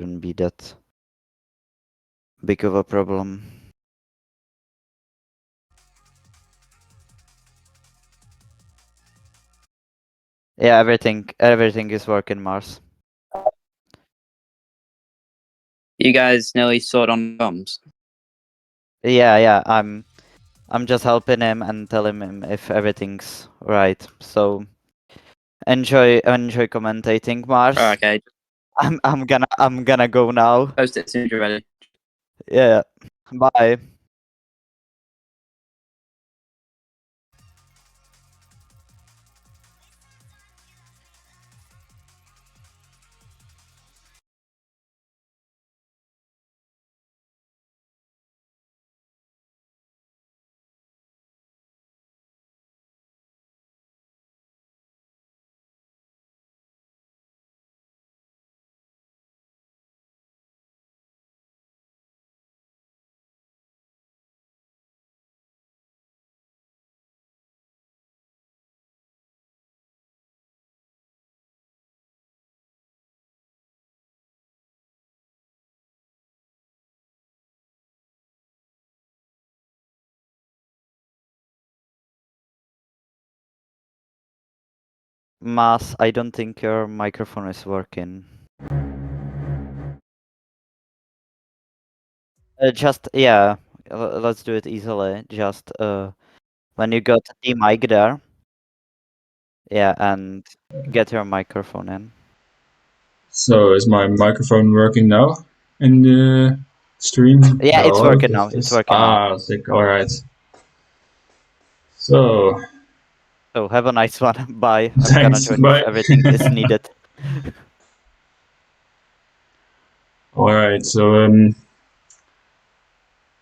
shouldn't be that big of a problem. Yeah, everything is working, Mars. You guys nearly sorted on comms. Yeah, I'm just helping him and telling him if everything's right. So enjoy commentating, Mars. Oh, okay. I'm gonna go now. Post it as soon as you're ready. Yeah. Bye. Mas, I don't think your microphone is working. Just, yeah, let's do it easily. Just when you got the mic there, yeah, and get your microphone in. So is my microphone working now in the stream? Yeah, it's working now. It's working now. Sick. All right. So have a nice one. Bye. I'm thanks. gonna join Bye. if everything is needed. All right. So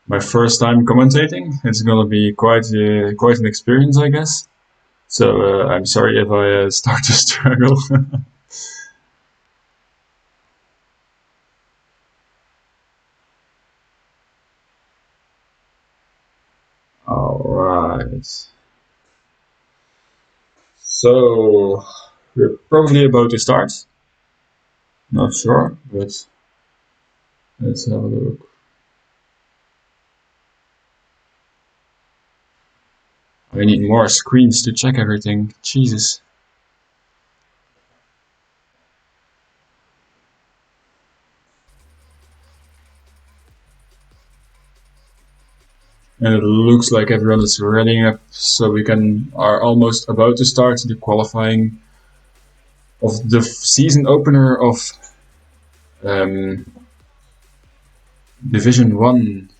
my first time commentating. It's gonna be quite an experience, I guess. So I'm sorry if I start to struggle. All right. So we're probably about to start. Not sure, but let's have a look. I need more screens to check everything. Jesus. And it looks like everyone is ready up, so we are almost about to start the qualifying of the season opener of Division 1.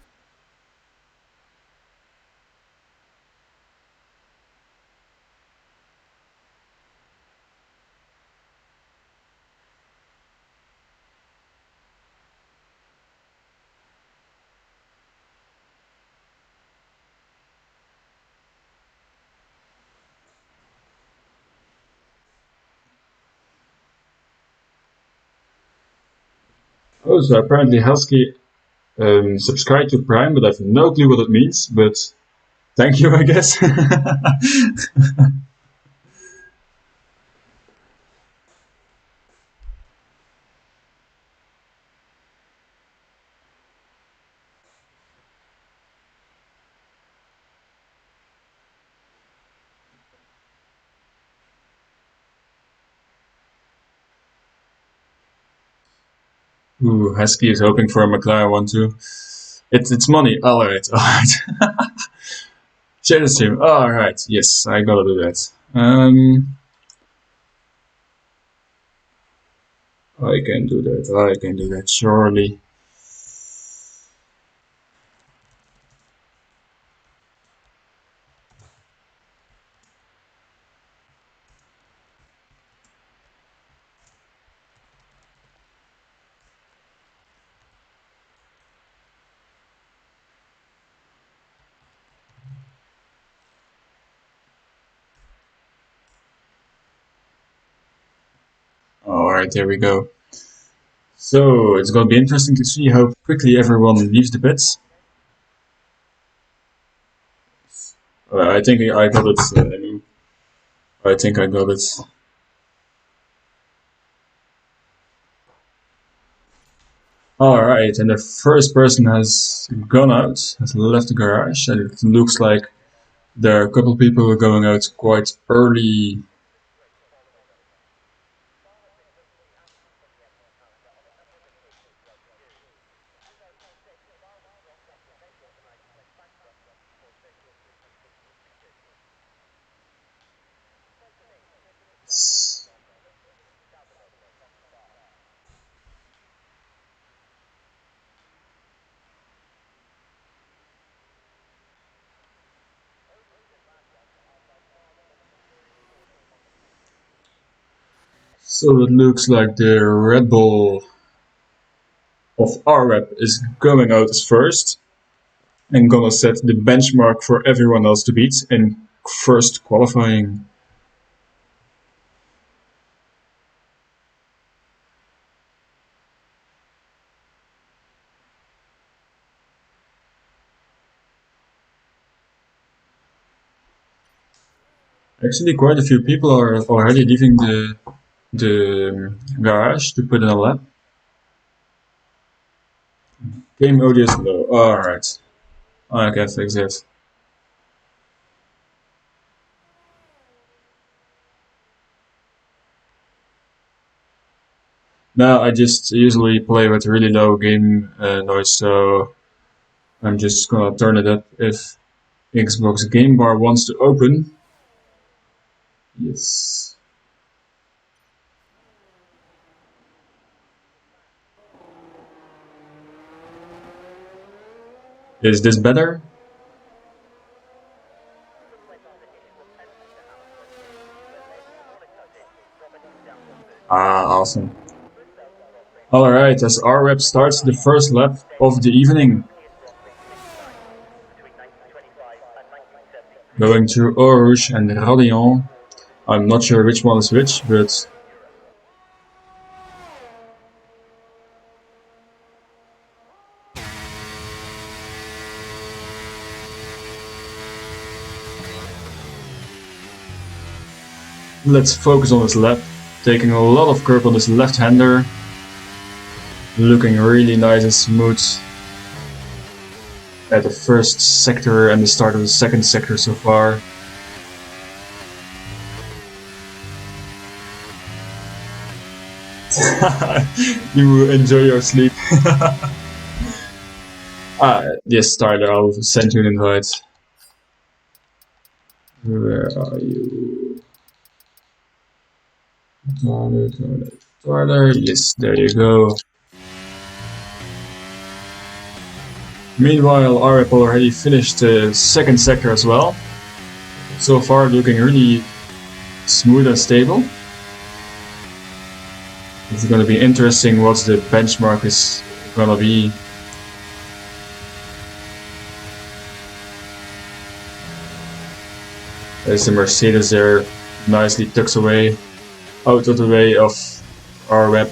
Oh, so apparently Husky subscribed to Prime, but I have no clue what it means, but thank you, I guess. Ooh, Husky is hoping for a McLaren 1-2. It's money. Alright. Share the stream. Alright, yes, I gotta do that. I can do that, surely. Alright, there we go. So it's going to be interesting to see how quickly everyone leaves the pits. I think I got it. I think I got it. Alright, and the first person has gone out, has left the garage, and it looks like there are a couple people who are going out quite early. So it looks like the Red Bull of RWeb is going out as first and gonna set the benchmark for everyone else to beat in first qualifying. Actually, quite a few people are already leaving the garage to put in a lap. Game audio is low. Alright. I can fix it. Now I just usually play with really low game noise, so I'm just gonna turn it up if Xbox Game Bar wants to open. Yes. Is this better? Ah, awesome. Alright, as RWeb starts the first lap of the evening. Going through Eau Rouge and Radion. I'm not sure which one is which, but let's focus on this lap. Taking a lot of curb on this left-hander. Looking really nice and smooth at the first sector and the start of the second sector so far. You enjoy your sleep. Yes, Tyler, I'll send you an invite. Where are you? Tyler, yes, there you go. Meanwhile, RF already finished the second sector as well. So far looking really smooth and stable. It's gonna be interesting what the benchmark is gonna be. There's the Mercedes there, nicely tucks away, out of the way of RWeb.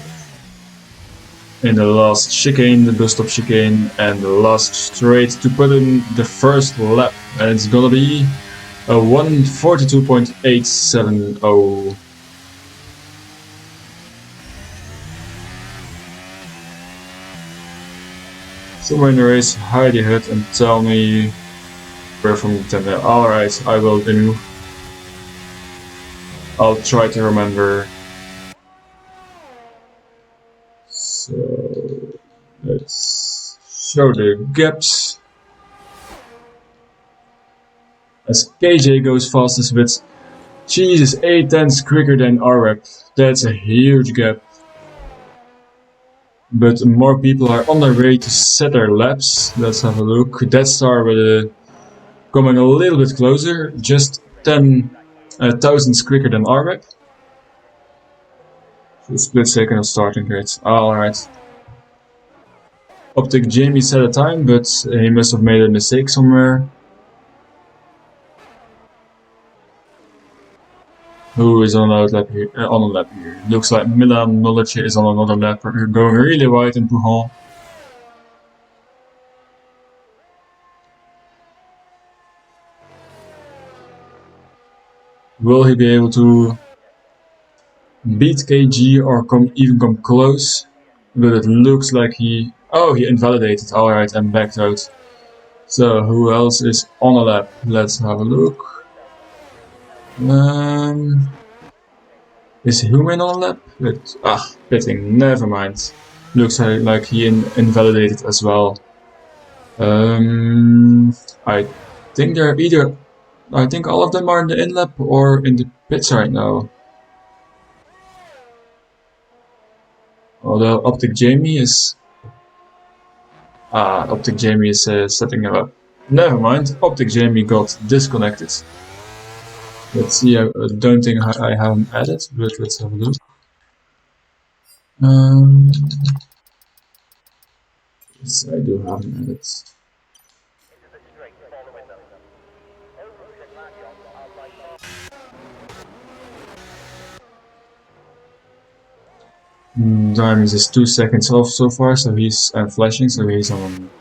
In the last chicane, the bus stop chicane, and the last straight to put in the first lap, and it's gonna be a 1:42.870. Somewhere in the race, hide your head and tell me where from the tender. Alright, I will do. I'll try to remember. So let's show the gaps. As KJ goes fastest with Jesus 8/10 quicker than RWeb. That's a huge gap. But more people are on their way to set their laps. Let's have a look. Death Star with coming a little bit closer, just 10 thousandths quicker than RWeb. A split second of starting grid. Alright. Optic Jamie set a time, but he must have made a mistake somewhere. Who is on a lap here? On a lap here. Looks like Milan Knowledge is on another lap, going really wide in Puhan. Will he be able to beat KG or even come close? but it looks like he invalidated. Alright, and backed out. So who else is on a lap? Let's have a look. Is Human on a lap? Pitting, never mind. Looks like he invalidated as well. I think they're I think all of them are in the in lap or in the pits right now. Although Optic Jamie is setting him up. Never mind, Optic Jamie got disconnected. Let's see, I don't think I have him added, but let's have a look. Yes, I do have him added. Diamonds is 2 seconds off so far, so he's flashing, so he's on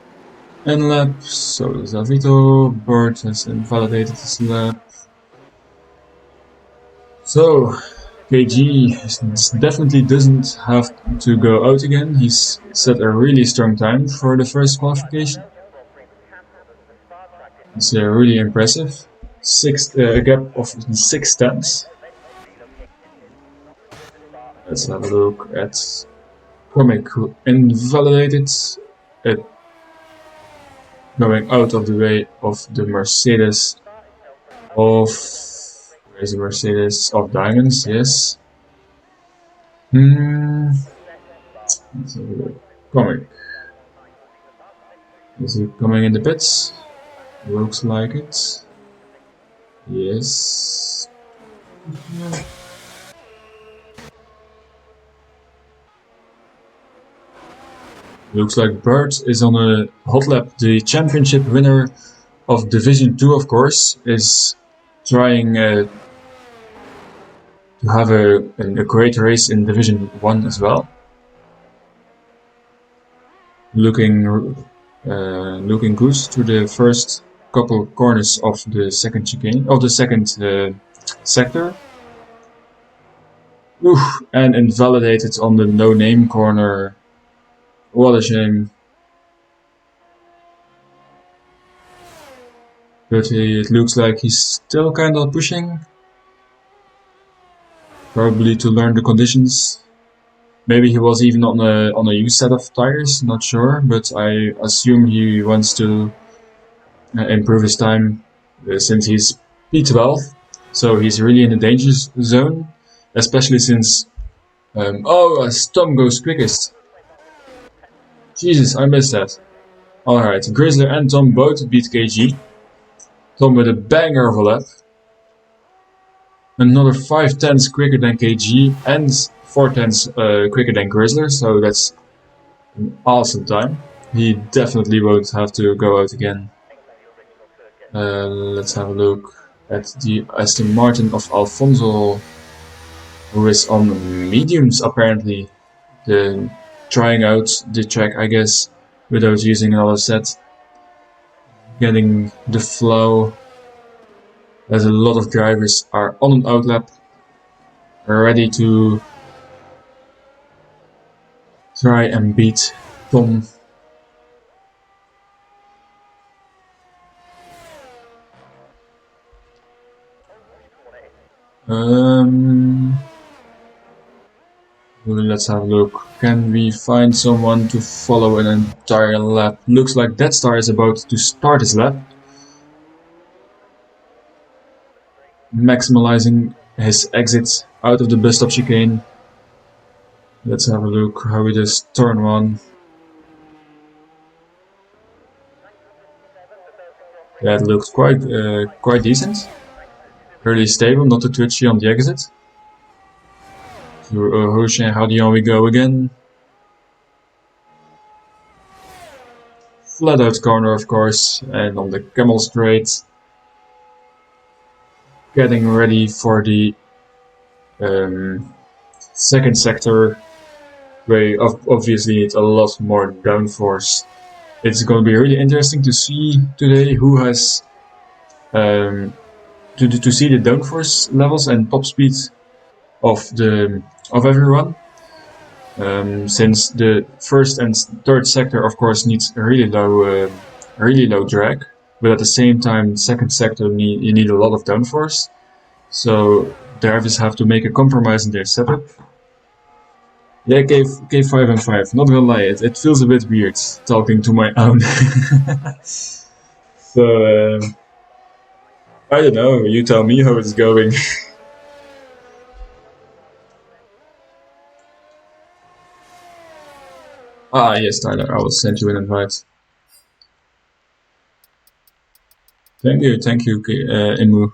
N lap. So is Alvito. Bird has invalidated his lap. So KG definitely doesn't have to go out again. He's set a really strong time for the first qualification. It's really impressive. A gap of 6 tenths. Let's have a look at Comic, who invalidated it, going out of the way of the Mercedes of... Where's the Mercedes of Diamonds? Yes. Let's have a look. Comic. Is he coming in the pits? Looks like it. Yes. Looks like Bird is on a hot lap. The championship winner of Division 2, of course, is trying to have a great race in Division 1 as well. Looking good through the first couple corners of the second chicane, of the second sector. And invalidated on the no-name corner. What a shame. But it looks like he's still kind of pushing. Probably to learn the conditions. Maybe he was even on a used set of tires, not sure, but I assume he wants to improve his time since he's P12. So he's really in the danger zone, especially since Tom goes quickest. Jesus, I missed that. Alright, Grizzler and Tom both beat KG. Tom with a banger of a lap. Another 5 tenths quicker than KG and 4 tenths quicker than Grizzler, so that's an awesome time. He definitely won't have to go out again. Let's have a look at the Aston Martin of Alfonso, who is on mediums apparently. Trying out the track, I guess, without using another set. Getting the flow, as a lot of drivers are on an out lap, ready to try and beat Tom. Let's have a look. Can we find someone to follow an entire lap? Looks like Death Star is about to start his lap. Maximalizing his exit out of the bus stop chicane. Let's have a look how he does turn 1. That looks quite decent. Really stable, not too twitchy on the exit. How do we go again? Flat out corner, of course, and on the camel straight. Getting ready for the second sector, where obviously it's a lot more downforce. It's going to be really interesting to see today who has to see the downforce levels and top speed of everyone. Since the first and third sector, of course, needs a really low drag, but at the same time, second sector you need a lot of downforce. So drivers have to make a compromise in their setup. Yeah, K5 and 5. Not gonna lie, it feels a bit weird talking to my own. So I don't know. You tell me how it's going. Yes, Tyler. I will send you an invite. Thank you, Imu.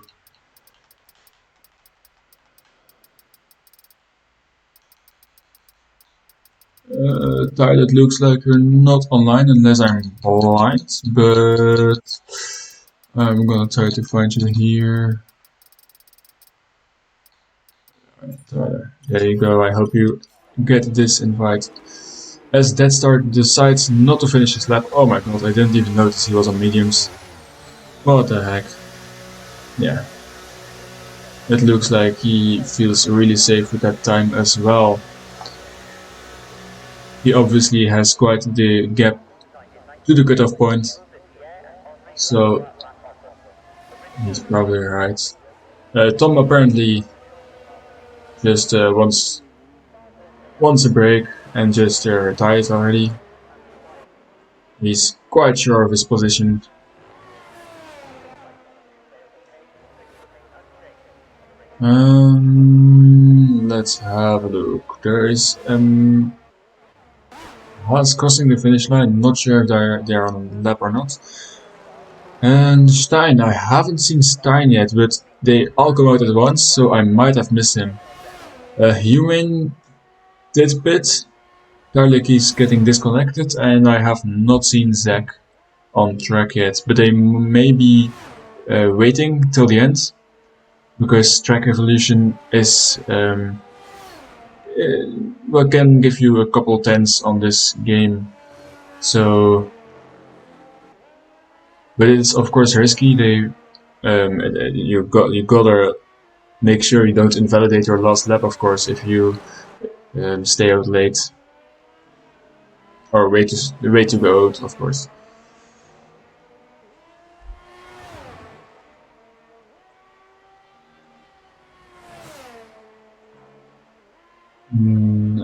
Tyler, it looks like you're not online unless I'm blind, but I'm gonna try to find you here. Tyler, there you go. I hope you get this invite. As Dead Star decides not to finish his lap. Oh my god, I didn't even notice he was on mediums. What the heck? Yeah. It looks like he feels really safe with that time as well. He obviously has quite the gap to the cutoff point, so he's probably right. Tom apparently just wants a break and just retired already. He's quite sure of his position. Let's have a look. There is Haas crossing the finish line. Not sure if they're on the lap or not. And Stein, I haven't seen Stein yet, but they all come out at once, so I might have missed him. Human did pit. Garlic is getting disconnected, and I have not seen Zach on track yet, but they may be waiting till the end, because track evolution is well, can give you a couple tenths on this game, so. But it's of course risky. You gotta make sure you don't invalidate your last lap, of course, if you stay out late or wait to go out, of course.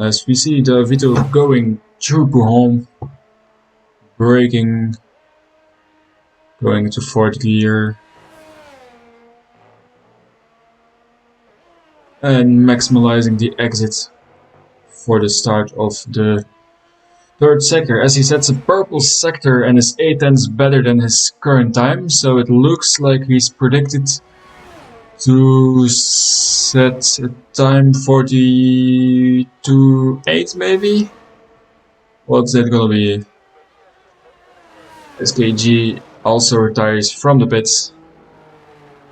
As we see the Vito going through Pujon, braking, going into fourth gear, and maximizing the exit for the start of the third sector. As he sets a purple sector and is 8 tenths better than his current time, so it looks like he's predicted to set a time 42.8 maybe? What's that gonna be? SKG also retires from the pits,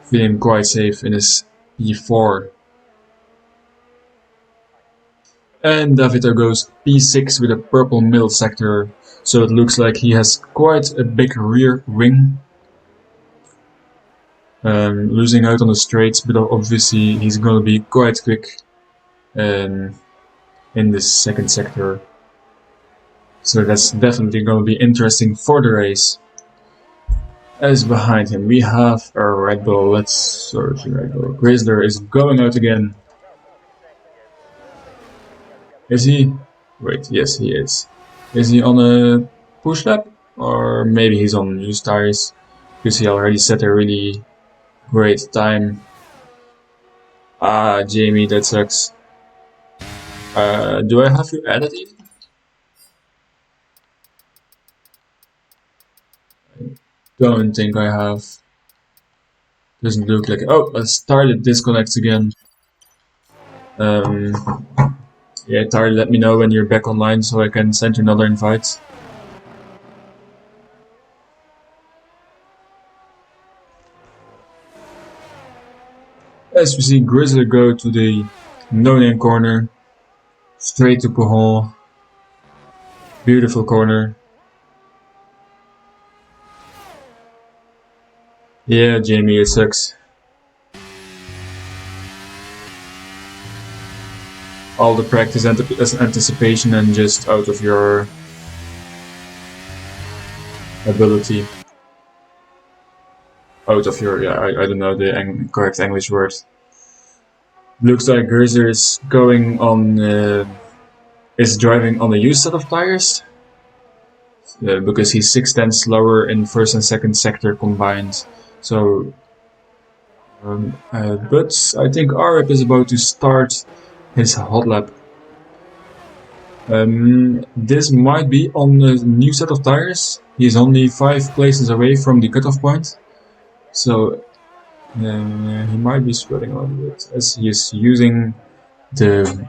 feeling quite safe in his P4. And Davito goes P6 with a purple middle sector, so it looks like he has quite a big rear wing. Losing out on the straights, but obviously he's gonna be quite quick in this second sector. So that's definitely gonna be interesting for the race. As behind him we have a Red Bull. Let's search Red Bull. Grizzler is going out again. Is he? Wait, yes he is. Is he on a push lap? Or maybe he's on used tires, because he already set a really great time. Jamie, that sucks. Do I have you added even? I don't think I have. Doesn't look like it. Oh, I started disconnects again. Yeah, Tyler, let me know when you're back online so I can send you another invite. As we see Grizzly go to the no-name corner, straight to Pujon. Beautiful corner. Yeah, Jamie, it sucks. all the practice and anticipation and just out of your ability. Out of your, yeah, I don't know the correct English word. Looks like Gerzer is going on, is driving on a used set of tires. Because he's 6/10 slower in first and second sector combined. So, but I think Arab is about to start his hot lap. This might be on a new set of tires. He's only 5 places away from the cutoff point. So he might be spreading a little bit as he is using the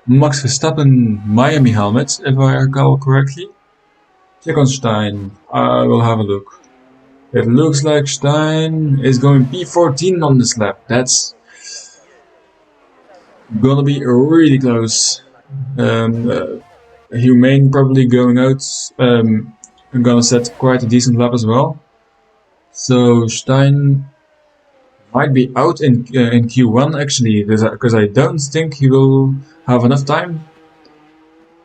Max Verstappen Miami helmet, if I recall correctly. Check on Stein. I will have a look. It looks like Stein is going P14 on this lap. That's gonna be really close. Humane probably going out. Gonna set quite a decent lap as well. So Stein might be out in Q1 actually, because I don't think he will have enough time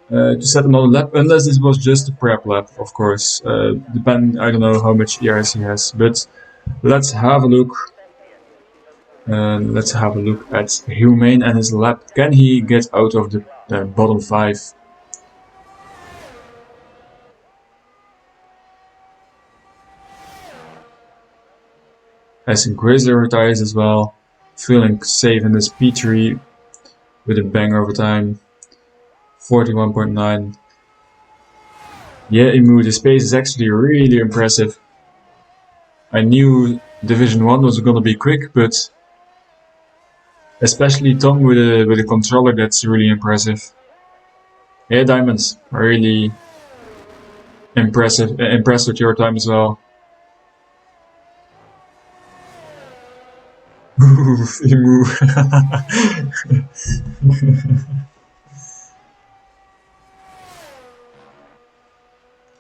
to set another lap, unless this was just a prep lap, of course. I don't know how much ERS he has, but let's have a look. Let's have a look at Humane and his lap. Can he get out of the bottom 5? As Grizzly retires as well, feeling safe in this P3 with a bang over time. 41.9. Yeah, Imu, the pace is actually really impressive. I knew Division 1 was gonna be quick, but especially Tom with a controller, that's really impressive. Yeah, Diamonds, really impressive. Impressed with your time as well. Oof, Imu.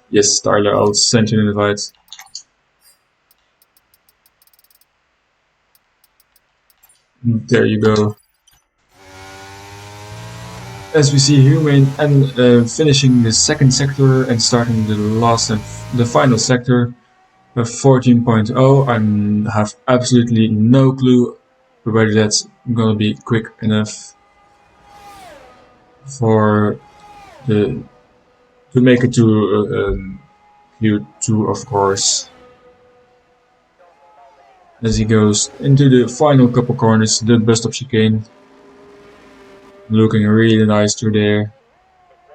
Yes, Tyler, I'll send you an invite. There you go. As we see Humane and finishing the second sector and starting the last and the final sector of 14.0, I have absolutely no clue whether that's gonna be quick enough for to make it to Q2, of course. As he goes into the final couple corners, the bus stop chicane. Looking really nice through there.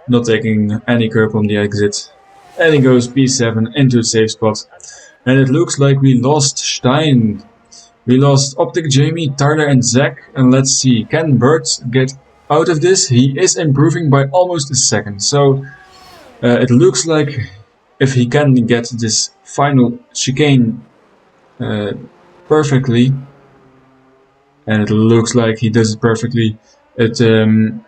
Not taking any curb on the exit. And he goes P7 into a safe spot. And it looks like we lost Stein. We lost Optic Jamie, Tyler and Zach. And let's see, can Bert get out of this? He is improving by almost a second. So it looks like if he can get this final chicane perfectly, and it looks like he does it perfectly, and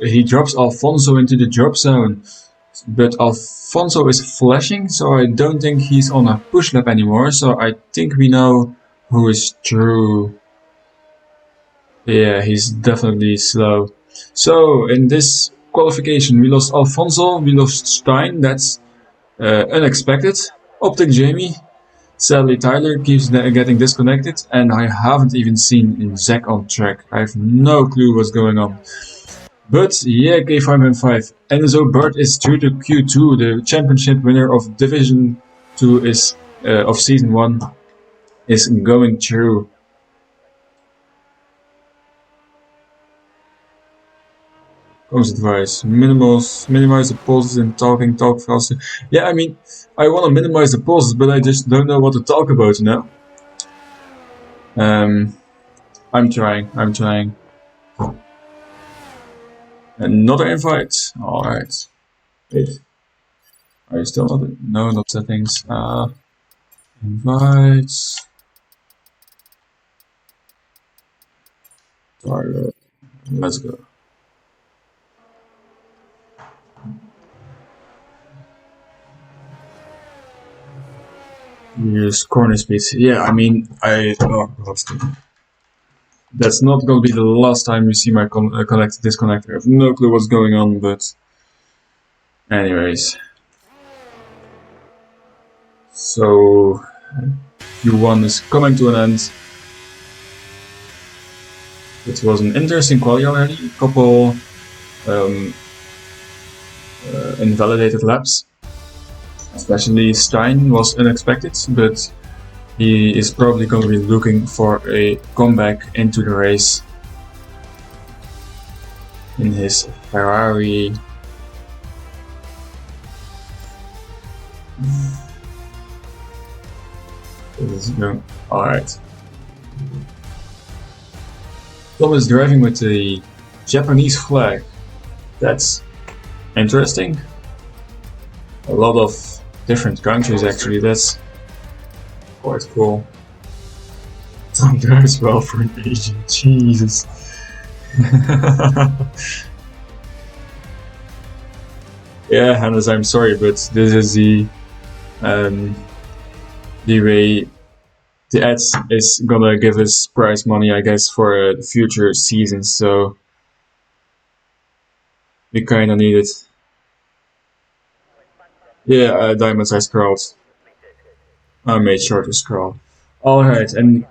he drops Alfonso into the drop zone, but Alfonso is flashing, so I don't think he's on a push lap anymore, so I think we know who is true. Yeah, he's definitely slow. So in this qualification we lost Alfonso, we lost Stein, that's unexpected. Optic Jamie. Sadly, Tyler keeps getting disconnected, and I haven't even seen Zach on track. I have no clue what's going on. But yeah, K5M5. Enzo Burt is through to Q2, the championship winner of Division 2 is of Season 1 is going through. Comes advice. Minimize the pauses in talking, talk faster. Yeah, I mean, I want to minimize the pauses, but I just don't know what to talk about, you know? I'm trying. Another invite. Alright. Wait. Are you still not? No, not settings. Invites. Tyler. Let's go. Here's corner speed. Yeah, I mean, That's not gonna be the last time you see my connected disconnector. I have no clue what's going on, but anyways. So Q1 is coming to an end. It was an interesting quali already. A couple invalidated laps. Especially Stein was unexpected, but he is probably going to be looking for a comeback into the race in his Ferrari. This is going alright. Tom is driving with the Japanese flag. That's interesting. A lot of different countries actually, that's quite cool. Tom drives well for an Asian, Jesus. Yeah, Hannes, I'm sorry, but this is the way the ads is gonna give us prize money, I guess, for future seasons, so we kinda need it. Yeah, Diamonds, I scrolled. I made sure to scroll. Alright, and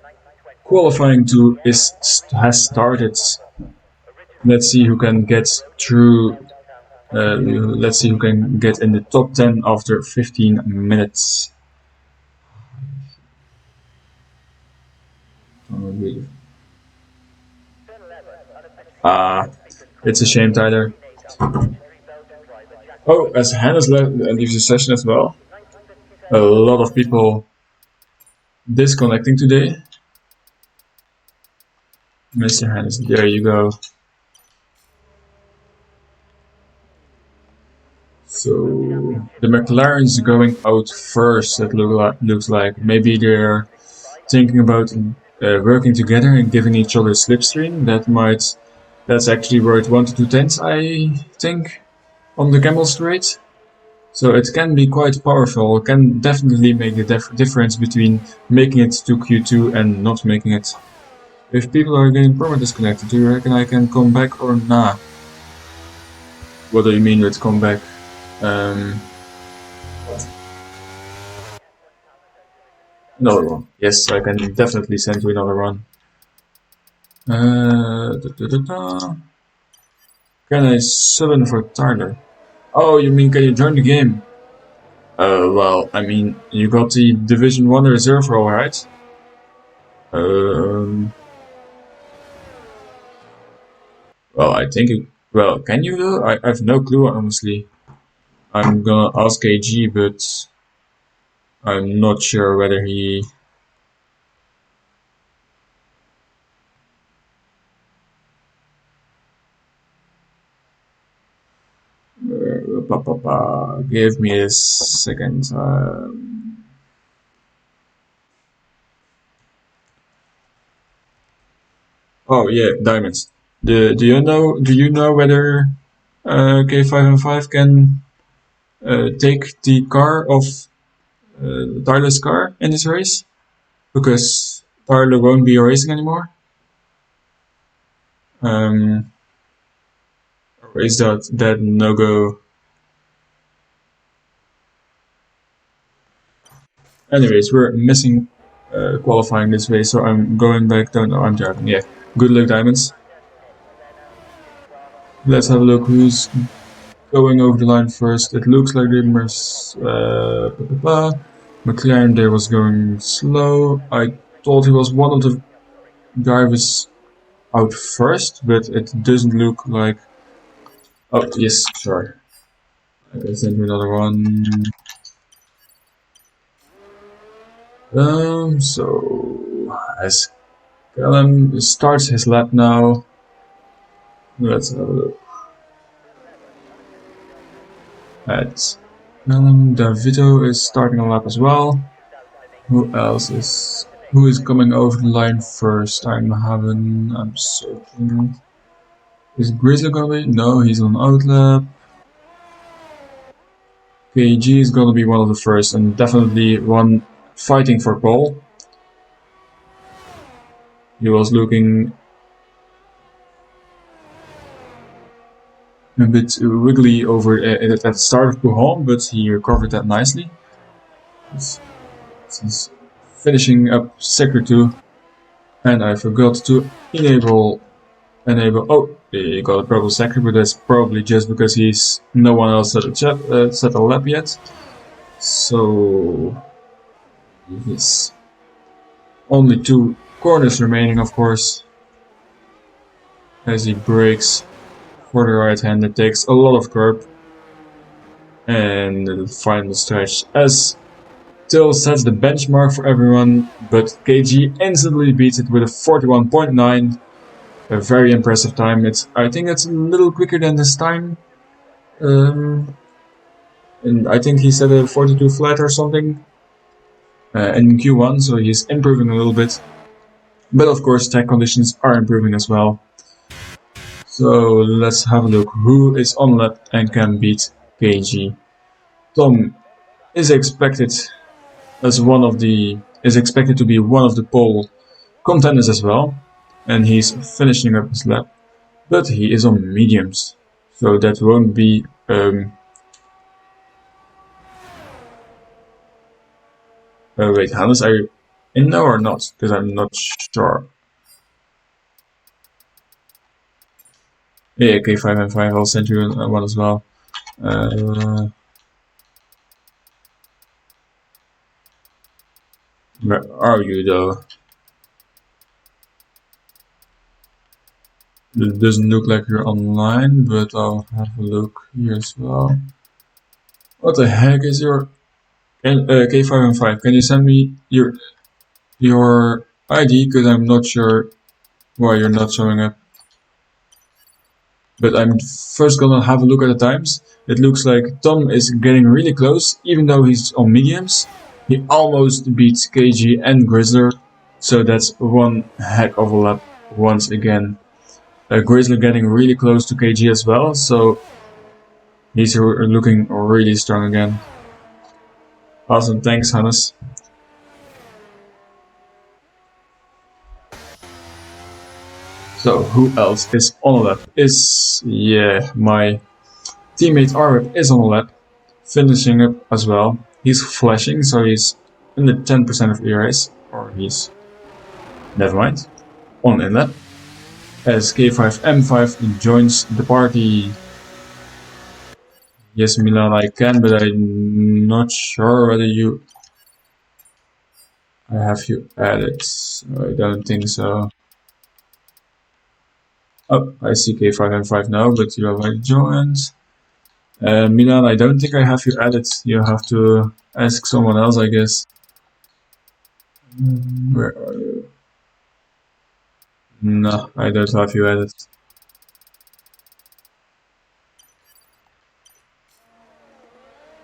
qualifying 2 has started. Let's see who can get through. Let's see who can get in the top 10 after 15 minutes. It's a shame, Tyler. Oh, as Hannes leaves the session as well. A lot of people disconnecting today. Mr. Hannes, there you go. So the McLaren's going out first. It looks like maybe they're thinking about working together and giving each other slipstream. That's actually worth 1 to 2 tenths, I think, on the Camel Straight. So it can be quite powerful. It can definitely make the difference between making it to Q2 and not making it. If people are getting permanent disconnected, do you reckon I can come back or nah? What do you mean with come back? Another one. Yes, I can definitely send you another one. Can I sub in for Tyler? Oh, you mean can you join the game? Well, I mean, you got the Division 1 reserve role, right? Well, I think it... Well, can you though? I have no clue, honestly. I'm gonna ask AG, but I'm not sure whether he... Give me a second. Oh yeah, diamonds. Do you know whether K5 can take the car of Tyler's car in this race? Because Tyler won't be racing anymore. Or is that no go? Anyways, we're missing qualifying this way, so I'm going back down. No, I'm driving. Yeah, good luck, diamonds. Let's have a look who's going over the line first. It looks like the McLaren there was going slow. I thought he was one of the drivers out first, but it doesn't look like. Oh yes, sure. I can send you another one. So as Callum starts his lap now. Let's have a look. At Callum, Davito is starting a lap as well. Who is coming over the line first? I'm searching. Is Grizzly gonna be? No, he's on outlap. KG is gonna be one of the first and definitely one fighting for pole. He was looking a bit wiggly over at the start of Pujon, but he recovered that nicely. He's finishing up sector 2, and I forgot to enable. Oh, he got a purple sector, but that's probably just because no one else set a lap yet. So yes, only 2 corners remaining, of course. As he brakes for the right hand, it takes a lot of curb. And the final stretch as Till sets the benchmark for everyone, but KG instantly beats it with a 41.9. A very impressive time. I think it's a little quicker than this time. And I think he set a 42 flat or something in Q1, so he's improving a little bit. But of course, track conditions are improving as well. So let's have a look who is on lap and can beat KG. Tom is expected to be one of the pole contenders as well, and he's finishing up his lap, but he is on mediums, so that won't be wait, Hannes, are you in now or not? Because I'm not sure. Yeah, K5 and 5, I'll send you one as well. Where are you though? It doesn't look like you're online, but I'll have a look here as well. What the heck is your K5 and 5? Can you send me your ID? Because I'm not sure why you're not showing up. But I'm first gonna have a look at the times. It looks like Tom is getting really close, even though he's on mediums. He almost beats KG and Grizzler, so that's one heck of a lap once again. Grizzler getting really close to KG as well, so he's looking really strong again. Awesome, thanks Hannes. So who else is on a lap? My teammate Arvid is on a lap, finishing up as well. He's flashing, so he's in the 10% of ERS, or he's, never mind, on in lap. As K5M5 joins the party. Yes, Milan, I can, but I'm not sure whether I have you added. I don't think so. Oh, I see K5M5 now, but you already joined. Milan, I don't think I have you added. You have to ask someone else, I guess. Where are you? No, I don't have you added.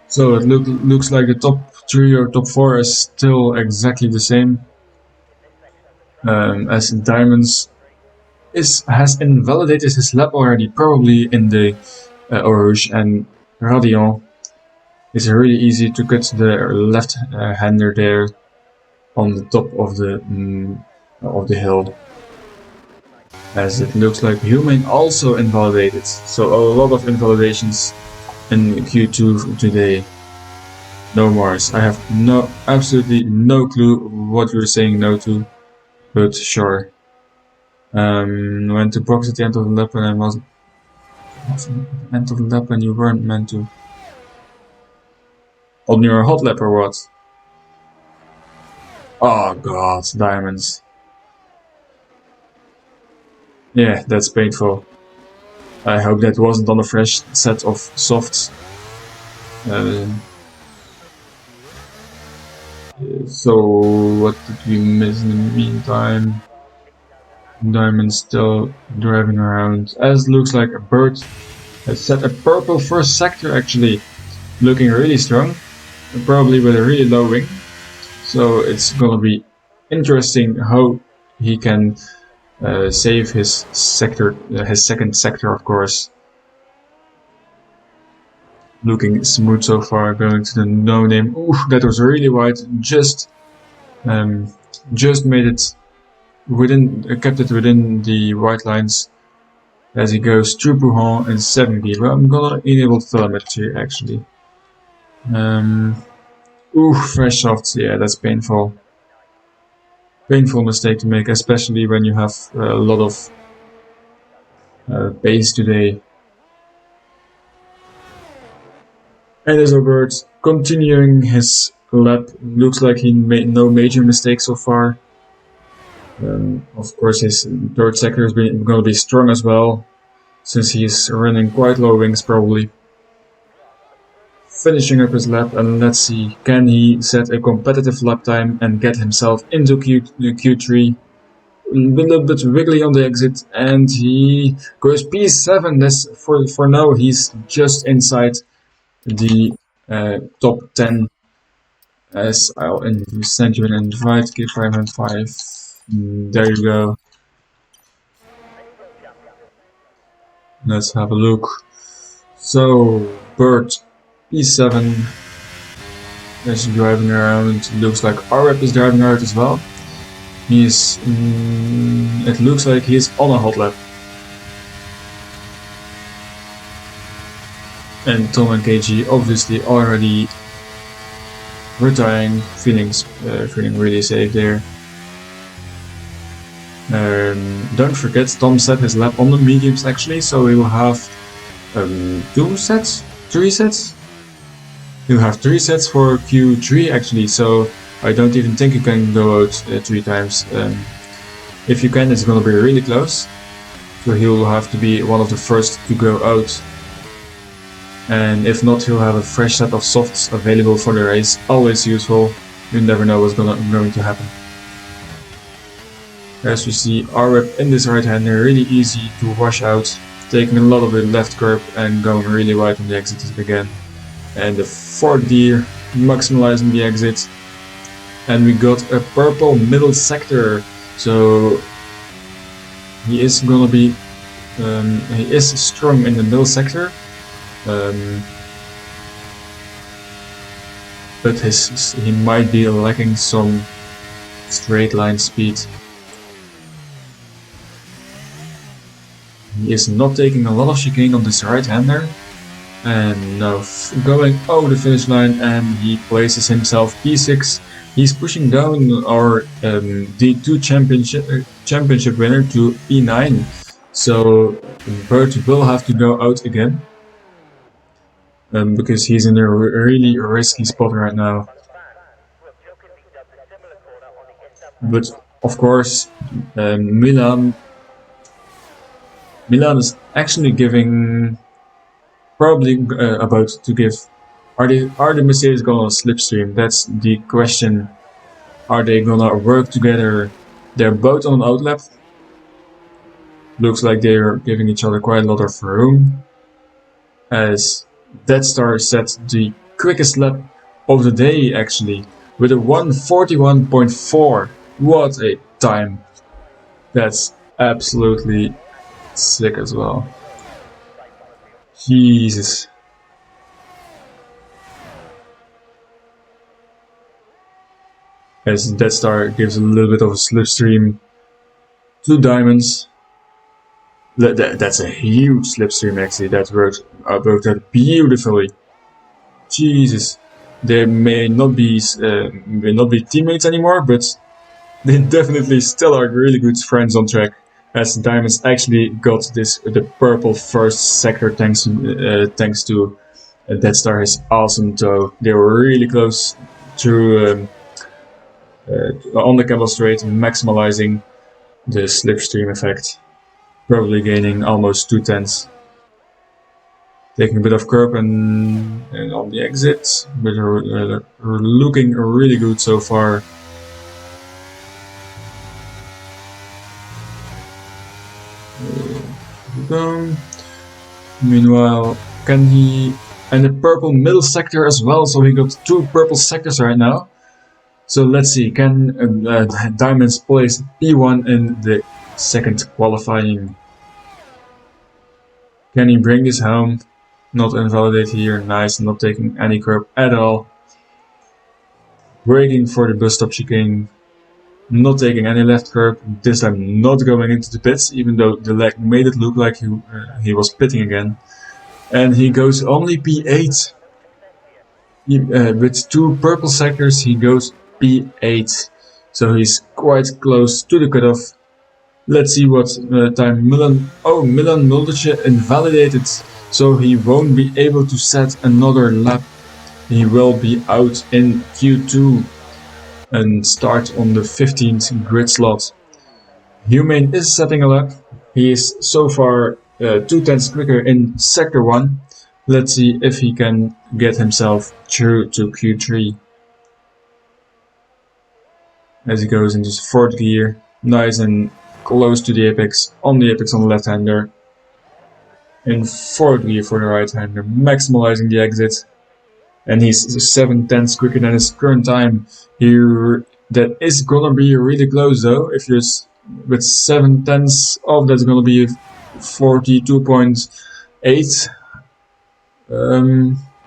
So it looks like the top 3 or top 4 is still exactly the same. As Diamonds has invalidated his lap already, probably in the Orange, and Radion is really easy to cut the left hander there on the top of the hill. As it looks like Human also invalidated, so a lot of invalidations in Q2 today. No Mars. I have absolutely no clue what you're saying no to, but sure. Went to box at the end of the lap and I was at the end of the lap and you weren't meant to. On your hot lap or what? Oh god, Diamonds. Yeah, that's painful. I hope that wasn't on a fresh set of softs. So what did we miss in the meantime? Diamond still driving around. As looks like a bird has set a purple first sector actually, looking really strong, probably with a really low wing. So it's gonna be interesting how he can save his sector, his second sector, of course. Looking smooth so far, going to the no name. Ooh, that was really wide. Just made it kept it within the white lines. as he goes through Puhan in 7th gear. But I'm gonna enable telemetry actually. Ooh, fresh softs, yeah, that's painful. Painful mistake to make, especially when you have a lot of pace today. And as Robert continuing his lap, looks like he made no major mistakes so far. Of course, his third sector is going to be strong as well, since he's running quite low wings probably. Finishing up his lap, and let's see, can he set a competitive lap time and get himself into Q3? A little bit wiggly on the exit, and he goes P7. That's for now. He's just inside the top 10. As I'll send you an invite. Give 505. There you go. Let's have a look. So Bert P7 is driving around. Looks like RWeb is driving around as well. He's. It looks like he's on a hot lap. And Tom and KG obviously already retiring, feeling really safe there. Don't forget, Tom set his lap on the mediums actually, so we will have 3 sets? You have 3 sets for Q3 actually, so I don't even think you can go out 3 times. If you can, it's gonna be really close, so he will have to be one of the first to go out. And if not, he'll have a fresh set of softs available for the race, always useful, you never know what's going to happen. As we see, RWeb in this right-hander, really easy to wash out, taking a lot of the left curb and going really wide on the exit again. And the 4th gear, maximalizing the exit. And we got a purple middle sector, so he is gonna be, he is strong in the middle sector. But he might be lacking some straight line speed. He is not taking a lot of chicane on this right-hander, and now going over the finish line, and he places himself P6. He's pushing down our D2 championship winner to P9, so Bert will have to go out again. Because he's in a really risky spot right now. But of course, Milan is actually giving, probably about to give. Are the Mercedes gonna slipstream? That's the question. Are they gonna work together? They're both on an outlap. Looks like they're giving each other quite a lot of room, as Death Star set the quickest lap of the day actually, with a 1:41.4. What a time! That's absolutely sick as well. Jesus. As Death Star gives a little bit of a slipstream to Diamonds. That's a huge slipstream actually, that worked out beautifully. Jesus. They may not be teammates anymore, but they definitely still are really good friends on track, as Diamonds actually got the purple first sector thanks to Death Star, his awesome tow. They were really close through on the Campbell Straight, maximalizing the slipstream effect. Probably gaining almost 2 tenths. Taking a bit of curb and on the exit, but looking really good so far. Meanwhile, can he, and the purple middle sector as well, so he got 2 purple sectors right now. So let's see, can Diamonds place P1 in the second qualifying? Can he bring this home? Not invalidate here, nice, not taking any curb at all. Waiting for the bus stop chicane. not taking any left curb, this time not going into the pits, even though the lag made it look like he was pitting again. And he goes only P8. With 2 purple sectors, he goes P8. So he's quite close to the cutoff. Let's see what time Milan Muldic invalidated, so he won't be able to set another lap. He will be out in Q2 and start on the 15th grid slot. Humane is setting a lap. He is so far 2/10 quicker in sector 1. Let's see if he can get himself through to Q3. As he goes into 4th gear, nice and close to the apex, on the left-hander. In 4th gear for the right-hander, maximalizing the exit. And he's 7/10 quicker than his current time. Here, that is gonna be really close though. If you're with 7/10 off, that's gonna be 42.8.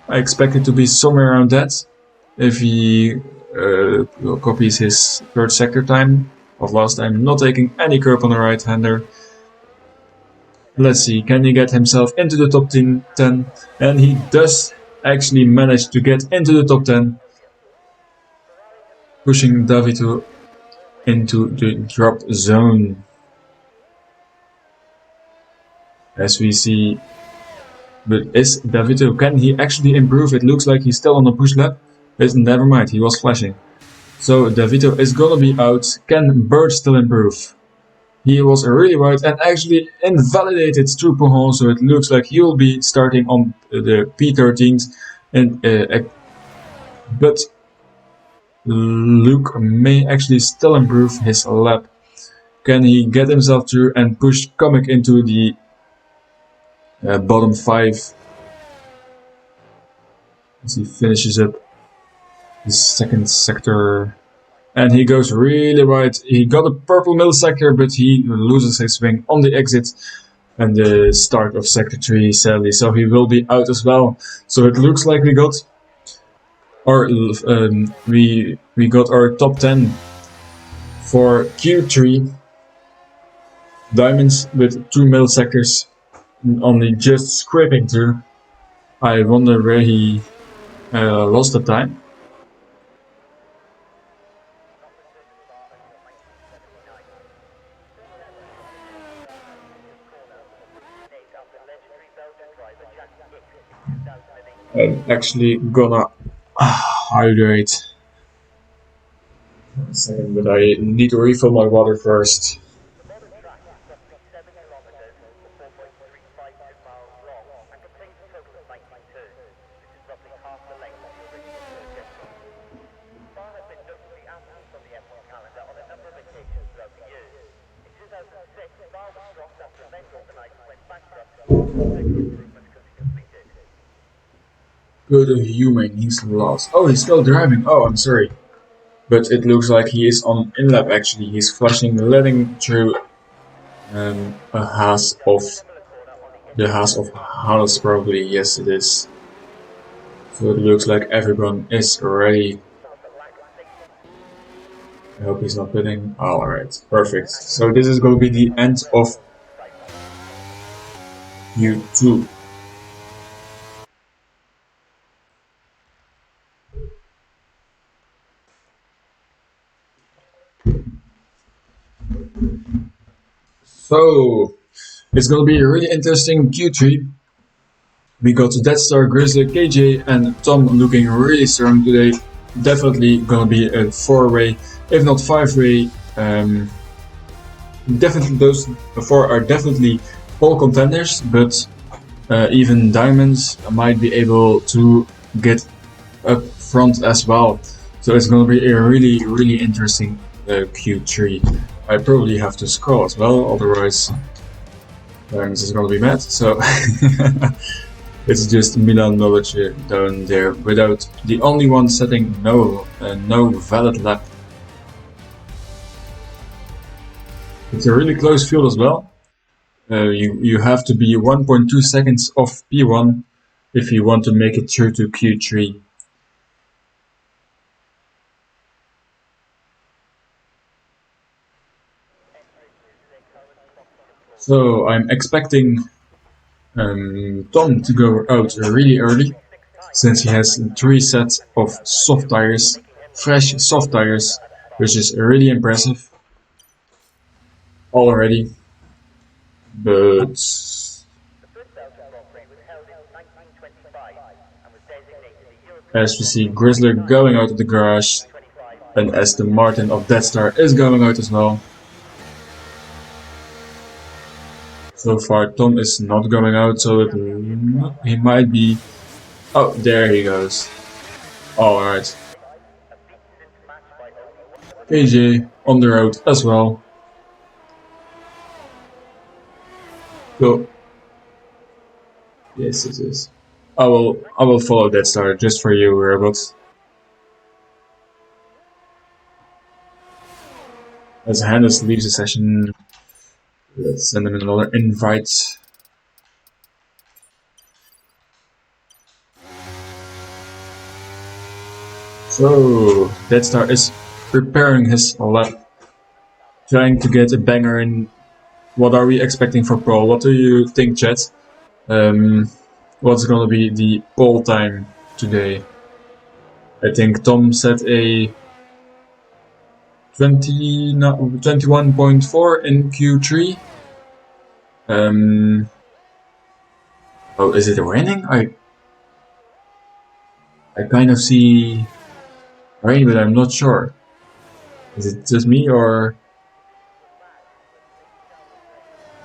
I expect it to be somewhere around that. If he copies his 3rd sector time of last time, not taking any curb on the right-hander. Let's see, can he get himself into the top 10? And he does actually manage to get into the top 10, pushing Davito into the drop zone. As we see, but is Davito, can he actually improve? It looks like he's still on a push lap. Never mind, he was flashing. So Davito is gonna be out. Can Bird still improve? He was really wide and actually invalidated through Pohon, so it looks like he will be starting on the P13th. And but Luke may actually still improve his lap. Can he get himself through and push Comic into the bottom 5 as he finishes up the 2nd sector? And he goes really wide. He got a purple middle sector, but he loses his swing on the exit and the start of sector 3, sadly. So he will be out as well. So it looks like we got our we got our top 10 for Q3. Diamonds with 2 middle sectors, only just scraping through. I wonder where he lost the time. I'm actually gonna hydrate. 1 second, but I need to refill my water first. Go to Humane, he's lost. Oh, he's still driving. Oh, I'm sorry. But it looks like he is on in-lap actually. He's flashing, letting through a Haas of the Haas of Haas probably. Yes, it is. So it looks like everyone is ready. I hope he's not pitting. Alright, perfect. So this is going to be the end of Q2. So it's gonna be a really interesting Q3. We got Death Star, Grizzly, KJ, and Tom looking really strong today. Definitely gonna be a 4-way, if not 5-way. Definitely those 4 are definitely pole contenders, but even Diamonds might be able to get up front as well. So it's gonna be a really interesting Q3. I probably have to scroll as well, otherwise Diamonds is gonna be mad. So it's just Milan Milic down there without the only one setting no valid lap. It's a really close field as well. You have to be 1.2 seconds off P1 if you want to make it through to Q3. So I'm expecting Tom to go out really early, since he has 3 sets of soft tires, fresh soft tires, which is really impressive already. But as we see Grizzler going out of the garage, and Aston Martin of Death Star is going out as well. So far Tom is not going out, so he might be... Oh, there he goes. Alright. KJ on the road as well. Go. Yes, it is. I will follow Death Star just for you, robots. As Hannes leaves the session, let's send him another invite. So, Death Star is preparing his lap, trying to get a banger in. What are we expecting for pole? What do you think, chat? What's gonna be the pole time today? I think Tom set a 21.4 in Q3. Oh, is it raining? I kind of see rain, but I'm not sure. Is it just me or...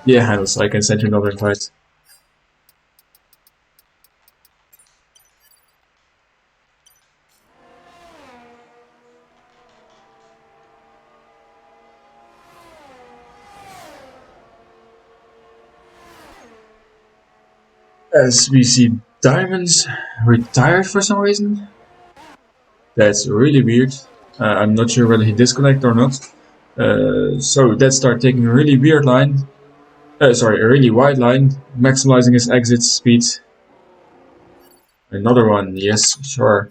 Yeah, Hannes, I can send you another invite. As we see Diamonds retired for some reason. That's really weird. I'm not sure whether he disconnected or not. So Death Star taking a really weird line. Sorry, a really wide line, maximizing his exit speed. Another one, yes, sure.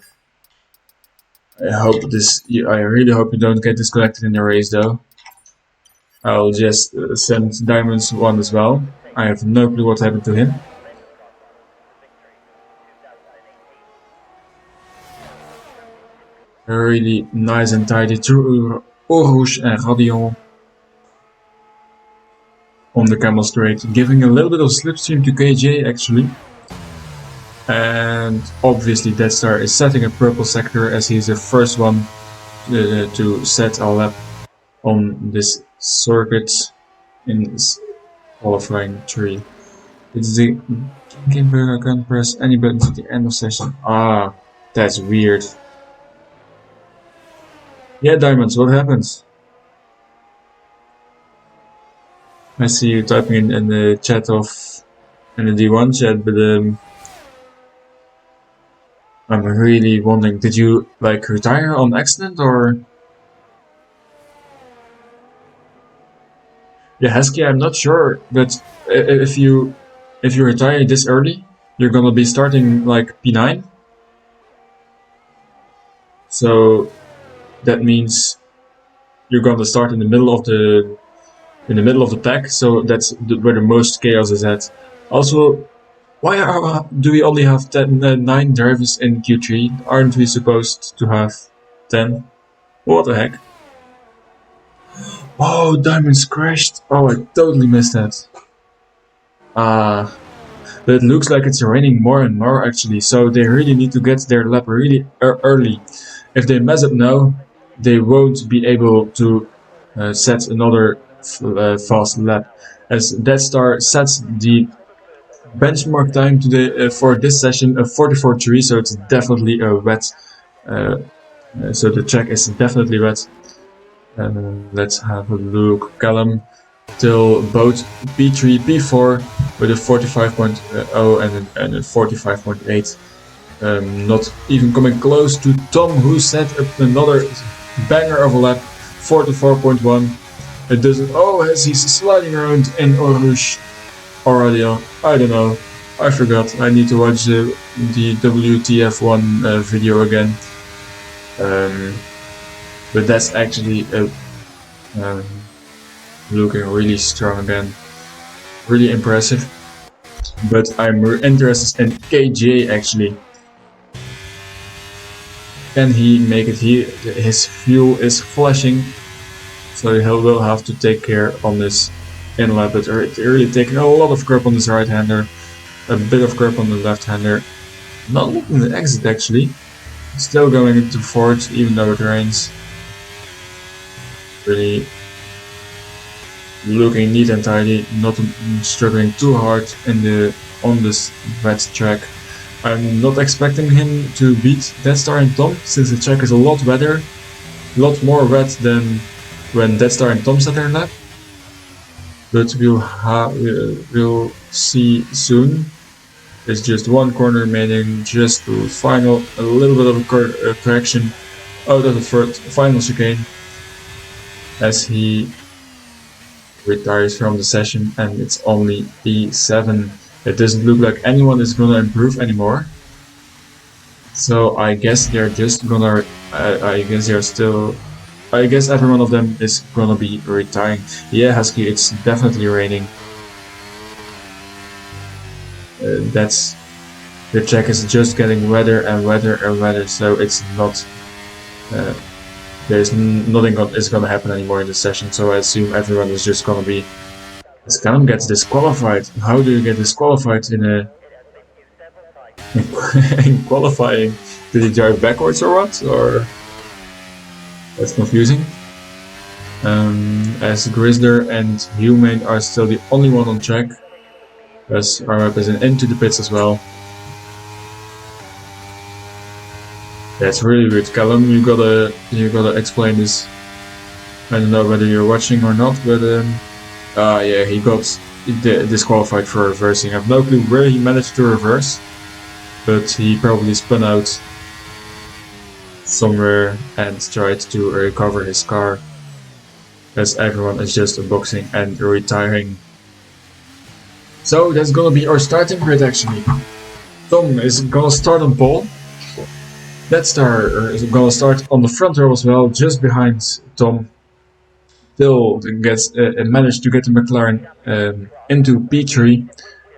I really hope you don't get disconnected in the race though. I'll just send Diamonds one as well. I have no clue what happened to him. Really nice and tidy through Orouge and Radion on the camel straight, giving a little bit of slipstream to KJ actually. And obviously Death Star is setting a purple sector as he's the first one to set a lap on this circuit in this qualifying 3. It's the Kimberger can press any buttons at the end of session. Ah, that's weird. Yeah, Diamonds, what happens? I see you typing in the chat in the D1 chat, but I'm really wondering, did you like retire on accident or? Yeah, Hesky, I'm not sure, but if you retire this early, you're gonna be starting like P9. So that means you're gonna start in the middle of the pack. So that's where the most chaos is at. Also, why do we only have 9 drivers in Q3? Aren't we supposed to have 10? What the heck? Oh, Diamonds crashed. Oh, I totally missed that. But it looks like it's raining more and more actually, so they really need to get their lap really early. If they mess up now, they won't be able to set another fast lap. As Death Star sets the benchmark time today for this session of 44.3, so it's definitely a wet. So the track is definitely wet. Let's have a look. Callum till both P3, P4 with a 45.0 and a 45.8. Not even coming close to Tom, who set up another banger of a lap, 44.1. It doesn't. Oh, as he's sliding around in Orouge already. I don't know. I forgot. I need to watch the WTF1 video again. But that's actually looking really strong again. really impressive. But I'm interested in KJ actually. Can he make it? His fuel is flashing, so he will have to take care on this inlet. But really taking a lot of grip on this right-hander, a bit of grip on the left-hander. Not looking at the exit actually. Still going into fourth, even though it rains. Really looking neat and tidy, not struggling too hard on this wet track. I'm not expecting him to beat Deathstar and Tom, since the track is a lot wetter, a lot more wet than when Deathstar and Tom set their lap. But we'll see soon. There's just one corner remaining, just to a little bit of a correction out of the final chicane, as he retires from the session, and it's only P7. It doesn't look like anyone is gonna improve anymore. So I guess they're just gonna. I guess every one of them is gonna be retiring. Yeah, Husky, it's definitely raining. The track is just getting wetter and wetter and wetter, so it's not. There's nothing is gonna happen anymore in the session. So I assume everyone is just gonna be. Scannum gets disqualified. How do you get disqualified in qualifying? Did he drive backwards or what? Or that's confusing. As Grizzler and Humane are still the only one on track, as RMAP is into the pits as well. That's really weird, Callum. You gotta explain this. I don't know whether you're watching or not, but yeah, he got disqualified for reversing. I have no clue where he managed to reverse, but he probably spun out somewhere and tried to recover his car, as everyone is just unboxing and retiring. So that's gonna be our starting grid actually. Tom is gonna start on pole. Deathstar is gonna start on the front row as well, just behind Tom. Till managed to get the McLaren into P3.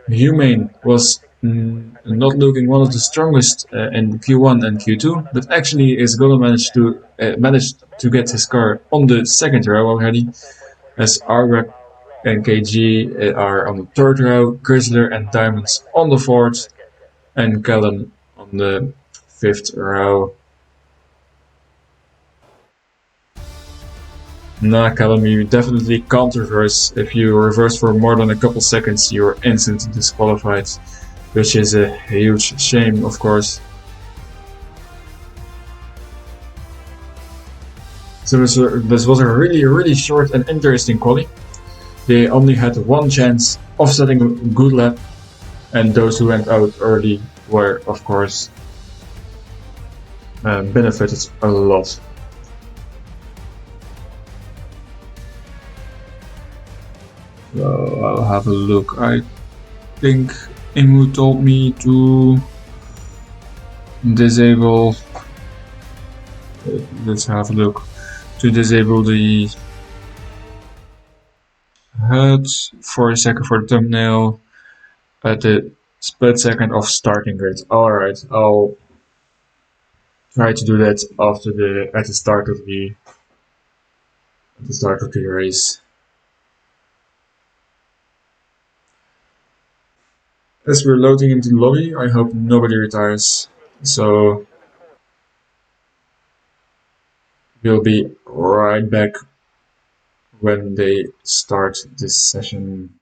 Humane was not looking one of the strongest in Q1 and Q2, but actually is gonna manage to get his car on the second row already, as RWeb and KG are on the third row, Grizzler and Diamonds on the fourth, and Callum on the fifth row. Nah, Callum, you definitely can't reverse. If you reverse for more than a couple seconds, you're instantly disqualified, which is a huge shame, of course. So this was a really short and interesting quali. They only had one chance of setting a good lap, and those who went out early were, of course, benefited a lot. So I'll have a look. I think Imu told me to disable. Let's have a look. To disable the HUD for a second for the thumbnail at the split second of starting grid. Alright, I'll try to do that at the start of the race. As we're loading into the lobby, I hope nobody retires. So we'll be right back when they start this session.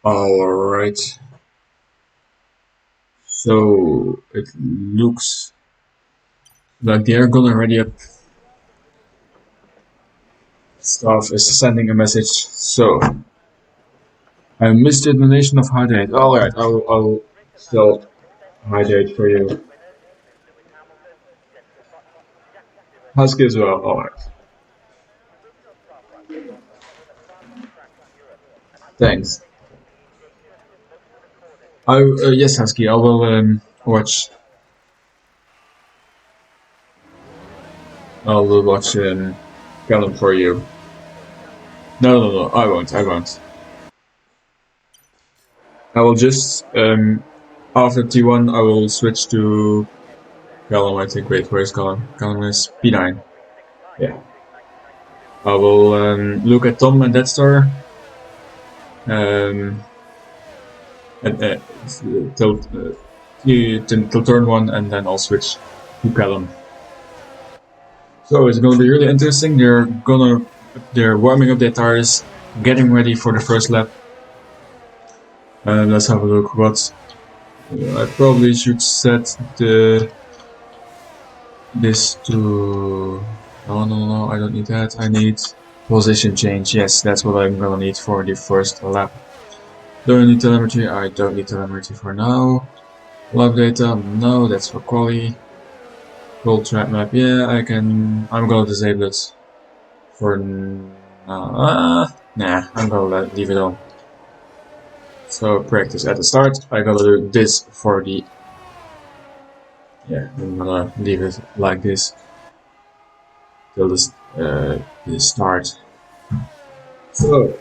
Alright. So it looks like they're gonna ready up. Staff is sending a message. So I missed the donation of hydrate. Alright, I'll still hydrate for you. Husky as well, alright. Thanks. Yes, Husky, I will watch. I will watch Callum for you. No, I won't. I will just after T1 I will switch to Callum. I think. Wait, where's Callum? Callum is P9. Yeah. I will look at Tom and Death Star. And till turn 1, and then I'll switch to Callum. So it's going to be really interesting. They're warming up their tires, getting ready for the first lap. Let's have a look. What I probably should set this to. No, I don't need that. I need position change. Yes, that's what I'm gonna need for the first lap. Do I need telemetry? I don't need telemetry for now. Lap data? No, that's for quali. Full track map? Yeah, I can. I'm gonna disable it for nah. I'm gonna leave it on. So practice at the start. I gotta do this for the. Yeah, I'm gonna leave it like this till the start. So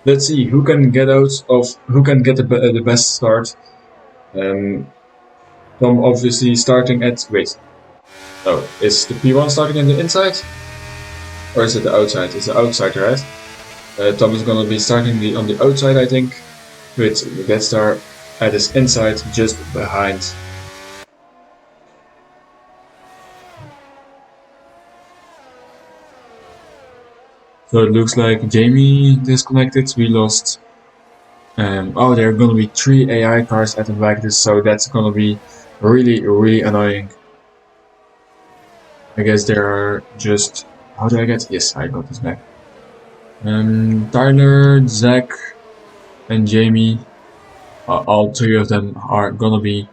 let's see who can get the best start. Tom obviously starting at is the P1 starting in the inside? Or is it the outside? It's the outside, right? Tom is gonna be starting on the outside, I think, with Death Star at his inside, just behind. So it looks like Jamie disconnected. We lost. Oh, there are gonna be 3 AI cars at the back, so that's gonna be really annoying. I guess there are just. How do I get? Yes, I got this back. Tyler, Zach, and Jamie. All 3 of them are gonna be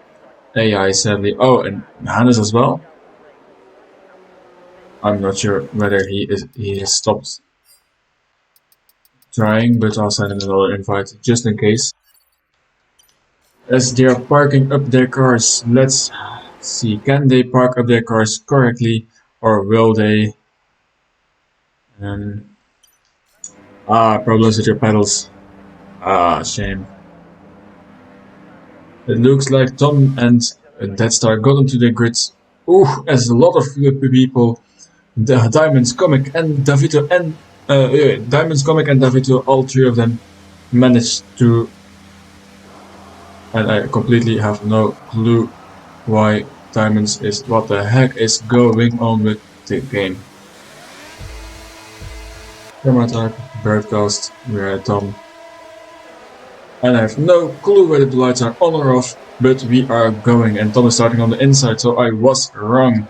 AI, sadly. Oh, and Hannes as well. I'm not sure whether he has stopped trying, but I'll send him another invite just in case. As they are parking up their cars, let's see, can they park up their cars correctly, or will they? Problems with your pedals. Shame. It looks like Tom and Death Star got into the grids. Ooh, as a lot of people, the Diamonds, Comic, and Davito, Diamonds, Comic, and Davito, all 3 of them managed to. And I completely have no clue why Diamonds is. What the heck is going on with the game? Camera type, broadcast, we're at Tom. And I have no clue whether the lights are on or off, but we are going, and Tom is starting on the inside, so I was wrong.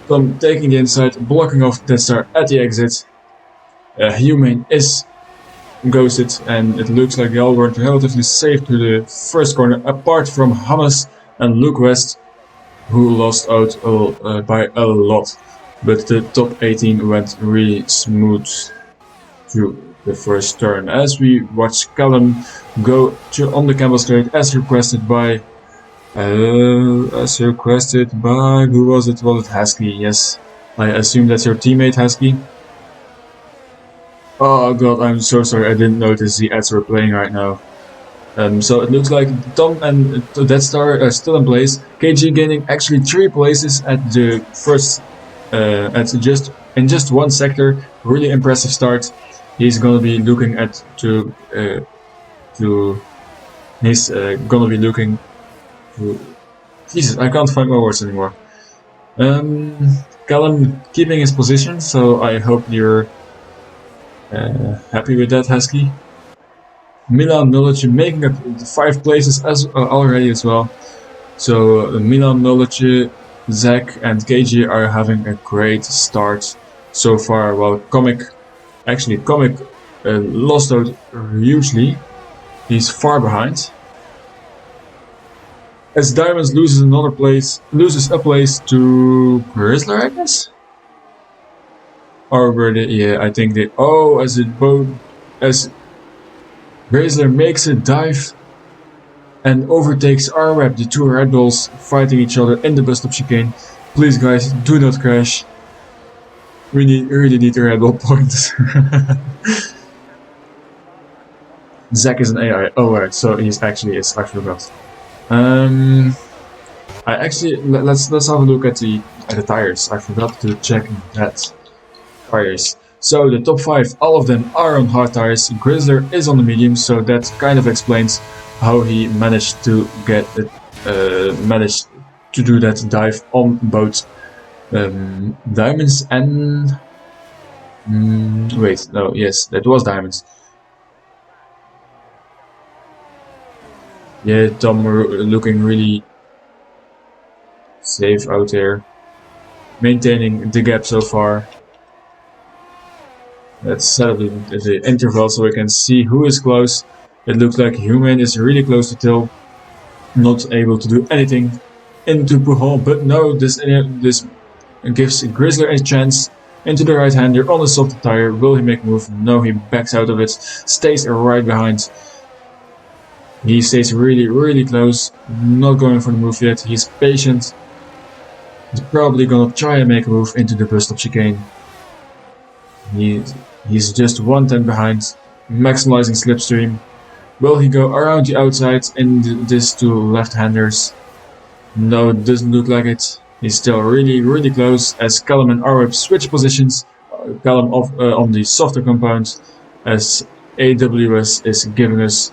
Tom taking the inside, blocking off Death Star at the exit. Humane is ghosted, and it looks like they all were relatively safe to the first corner, apart from Hamas and Luke West, who lost out by a lot. But the top 18 went really smooth through the first turn. As we watch Callum go on the Campbell Straight as requested by who was it? Was it Husky? Yes, I assume that's your teammate Husky. Oh god, I'm so sorry, I didn't notice the ads were playing right now. So it looks like Tom and Death Star are still in place. KG gaining actually 3 places at the first, in just one sector. Really impressive start. He's gonna be looking at gonna be looking to. Jesus, I can't find my words anymore. Callum keeping his position, so I hope you're happy with that, Husky. Milan Milic making up 5 places already as well. So Milan Milic, Zach and KG are having a great start so far, while Comic lost out hugely. He's far behind. As Diamonds loses a place to Grizzler, I guess? Or were they, yeah, I think they, as Grizzler makes a dive and overtakes R-Web, the 2 Red Bulls fighting each other in the bus stop chicane. Please guys, do not crash. We really need the Red Bull points. Zach is an AI. Oh right, so he's actually is. I forgot. Let's have a look at the tires. I forgot to check that. Tires. So the top 5, all of them are on hard tires. Grizzler is on the medium, so that kind of explains how he managed to get it, managed to do that dive on both Diamonds and wait, no, yes, that was Diamonds. Yeah, Tom looking really safe out there, maintaining the gap so far. Let's set up the interval so we can see who is close. It looks like Human is really close to Till, not able to do anything into Pujon, but no, this gives Grizzler a chance into the right-hander on the soft tire. Will he make a move? No, he backs out of it, stays right behind. He stays really close, not going for the move yet. He's patient. He's probably gonna try and make a move into the bus stop chicane. He's just 1/10 behind, maximizing slipstream. Will he go around the outside in this 2 left-handers? No, it doesn't look like it. He's still really close as Callum and Arweb switch positions. Callum on the softer compound as AWS is giving us...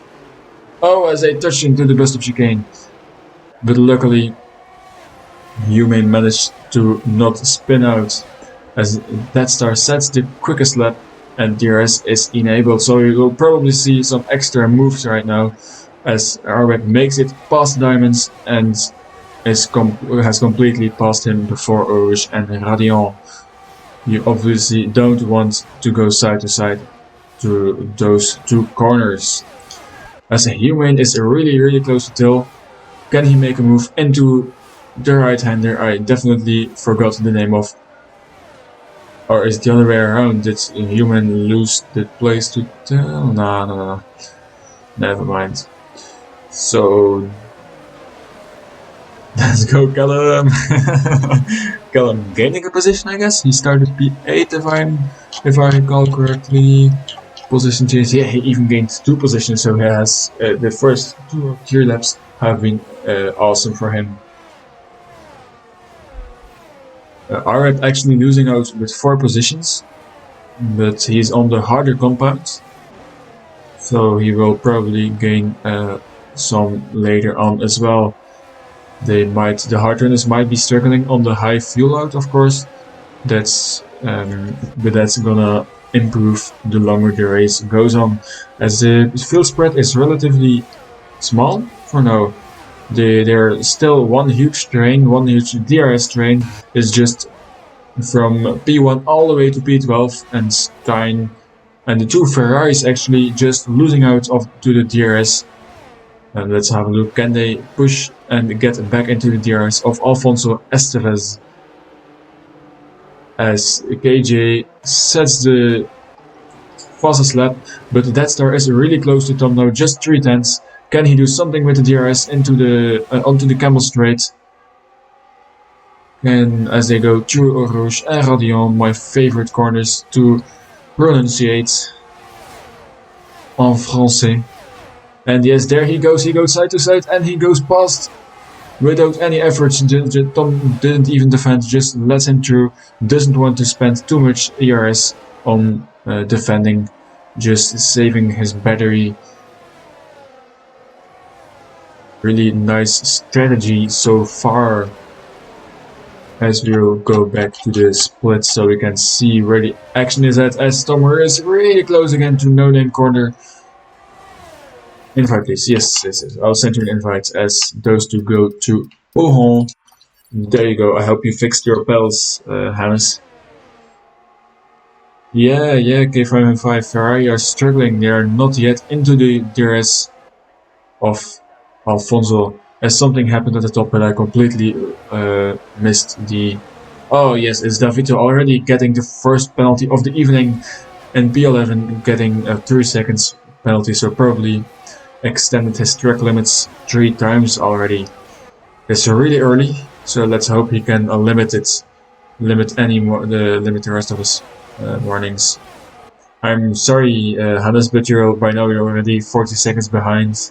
Oh, as they touch into the bus stop chicane. But luckily, Human managed to not spin out as Death Star sets the quickest lap and DRS is enabled. So you will probably see some extra moves right now as Arweb makes it past Diamonds and has completely passed him before Orange and Radion. You obviously don't want to go side to side to those 2 corners. As a Human is really close to Till. Can he make a move into the right-hander? I definitely forgot the name of. Or is it the other way around? Did Human lose the place to Till? No. Never mind. So let's go, Callum. Callum gaining a position, I guess. He started P8 if I recall correctly. Position change. Yeah, he even gained 2 positions, so he has the first 2 or 3 laps have been awesome for him. Arad actually losing out with 4 positions, but he's on the harder compound, so he will probably gain some later on as well. The hard runners might be struggling on the high fuel load, of course. But that's gonna improve the longer the race goes on, as the fuel spread is relatively small for now. They're still one huge DRS train is just from P1 all the way to P12, and Stein and the 2 Ferraris actually just losing out to the DRS. And let's have a look. Can they push and get back into the DRS of Alfonso Estevez? As KJ sets the fastest lap, but Death Star is really close to Tom now, just 3/10. Can he do something with the DRS onto the Camel Straight? And as they go through Eau Rouge and Radion, my favorite corners to pronunciate en français. And yes, there he goes side to side, and he goes past without any efforts. Tom didn't even defend, just lets him through, doesn't want to spend too much ERS on defending, just saving his battery. Really nice strategy so far. As we'll go back to the split so we can see where the action is at, as Tomer is really close again to No Name Corner. Invite please, yes. I'll send you an invite as those two go to Wuhan. There you go, I hope you fixed your bells, Hannes. Yeah, K5 Ferrari are struggling, they are not yet into the DRS of Alfonso, as something happened at the top, but I completely missed the... Oh yes, it's Davito already getting the first penalty of the evening, and P11 getting a 3 seconds penalty, so probably extended his track limits 3 times already. It's really early, so let's hope he can limit the rest of his warnings. I'm sorry, Hannes, but by now you're already 40 seconds behind.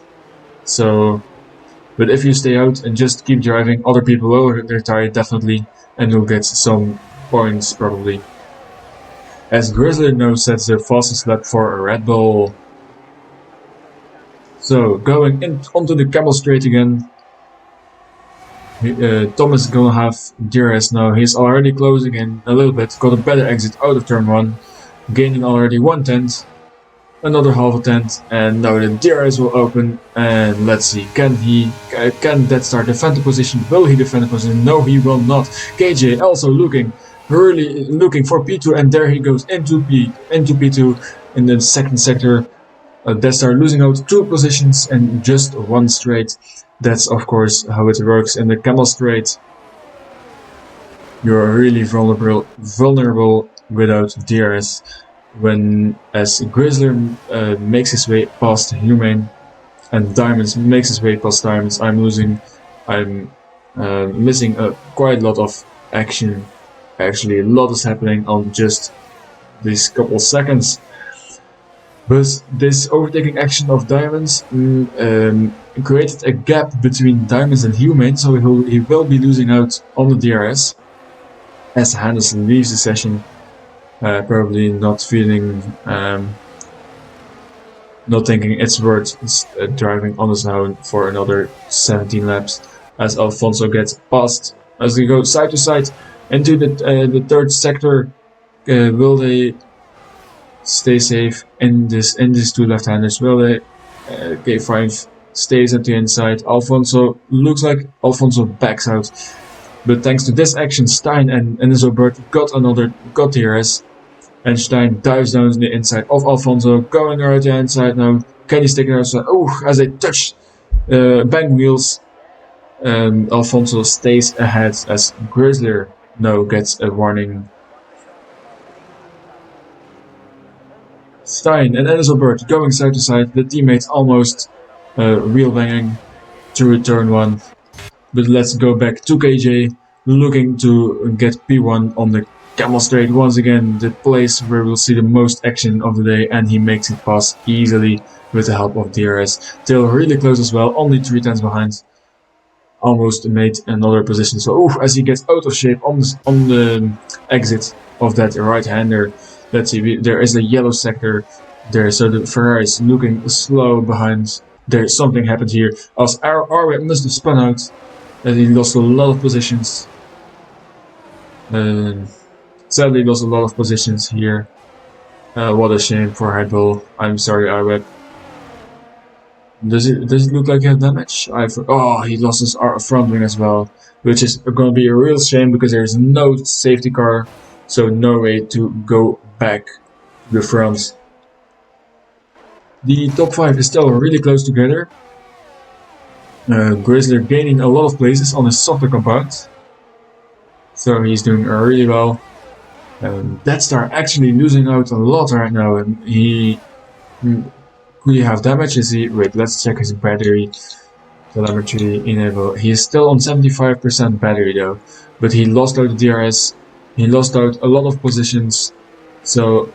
So, but if you stay out and just keep driving, other people will retire definitely, and you'll get some points probably. As Grizzly now sets the fastest lap for a Red Bull. So, going onto the Camel Straight again. Tom is gonna have DRS now. He's already closing in a little bit, got a better exit out of turn 1, gaining already 1/10. Another half a tenth, and now the DRS will open, and let's see, can Death Star defend the position? Will he defend the position? No, he will not. KJ also really looking for P2, and there he goes into P2 in the second sector. Death Star losing out 2 positions and just 1 straight. That's of course how it works in the Camel Straight. You're really vulnerable without DRS. When as Grizzler makes his way past Humane and Diamonds makes his way past Diamonds, I'm missing quite a lot of action. Actually, a lot is happening on just these couple seconds. But this overtaking action of Diamonds created a gap between Diamonds and Humane, so he will be losing out on the DRS as Hannes leaves the session. Probably not feeling, not thinking it's worth driving on his own for another 17 laps, as Alfonso gets past as they go side to side into the third sector. Will they stay safe in these 2 left-handers? Will they? K5 stays at the inside. Alfonso looks like Alfonso backs out, but thanks to this action, Stein and Enzo Burt got DRS. And Stein dives down to the inside of Alfonso, going around the inside now. Can he stick it outside? Oh, as they touch bank wheels, Alfonso stays ahead as Grizzler now gets a warning. Stein and Enzo Burt going side to side, the teammates almost wheel banging through turn 1. But let's go back to KJ, looking to get P1 on the Camel Straight once again, the place where we'll see the most action of the day, and he makes it pass easily with the help of DRS. Tail really close as well, only 3 tenths behind. Almost made another position. So as he gets out of shape on the exit of that right-hander. Let's see, there is a yellow sector there, so the Ferrari is looking slow behind. There's something happened here. As Arwet must have spun out, and he lost a lot of positions. Sadly lost a lot of positions here. What a shame for Red Bull. I'm sorry, Arwet. Does it look like he had damage? Oh, he lost his front wing as well, which is going to be a real shame because there's no safety car, so no way to go back to the front. The top 5 is still really close together. Grizzler gaining a lot of places on his softer compound, so he's doing really well. Death Star actually losing out a lot right now, and he could he have damage? Is he? Wait, let's check his battery telemetry enable. He is still on 75% battery though, but he lost out the DRS. He lost out a lot of positions, so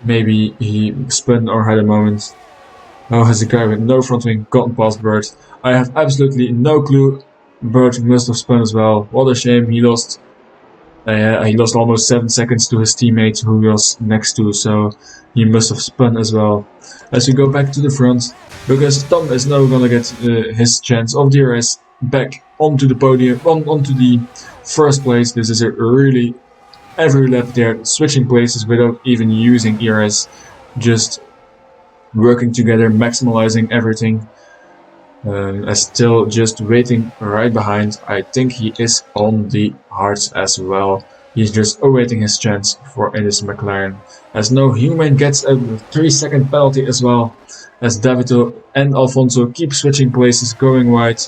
maybe he spun or had a moment. How has a guy with no front wing gotten past Bird? I have absolutely no clue. Bird must have spun as well. What a shame, he lost almost 7 seconds to his teammate who was next to, so he must have spun as well. As we go back to the front, because Tom is now gonna get his chance of DRS back onto the podium, onto the first place. This is a really, every lap they're switching places without even using ERS, just working together, maximalizing everything. Still just waiting right behind. I think he is on the hards as well. He's just awaiting his chance for in his McLaren. As no human gets a 3-second penalty as well. As Davito and Alfonso keep switching places, going wide.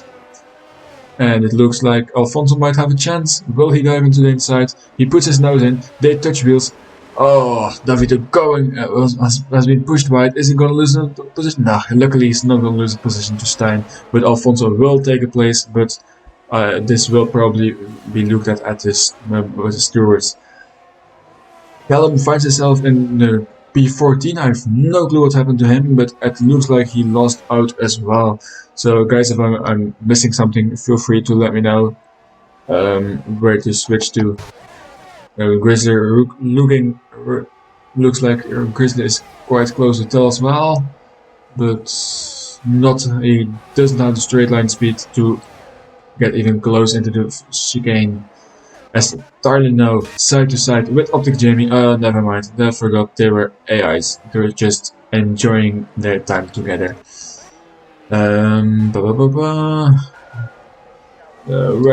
And it looks like Alfonso might have a chance. Will he dive into the inside? He puts his nose in. They touch wheels. Oh, Davide going has been pushed wide. Is he going to lose a position? Nah, luckily he's not going to lose a position to Stein. But Alfonso will take a place. But this will probably be looked at this with the stewards. Callum finds himself in the P14. I have no clue what happened to him, but it looks like he lost out as well. So guys, if I'm missing something, feel free to let me know where to switch to. Grizzly looks like Grizzly is quite close to Tell as well, but he doesn't have the straight line speed to get even close into the chicane. As entirely now side to side with Optic Jamie. Never mind, I forgot they were AIs. They were just enjoying their time together. Where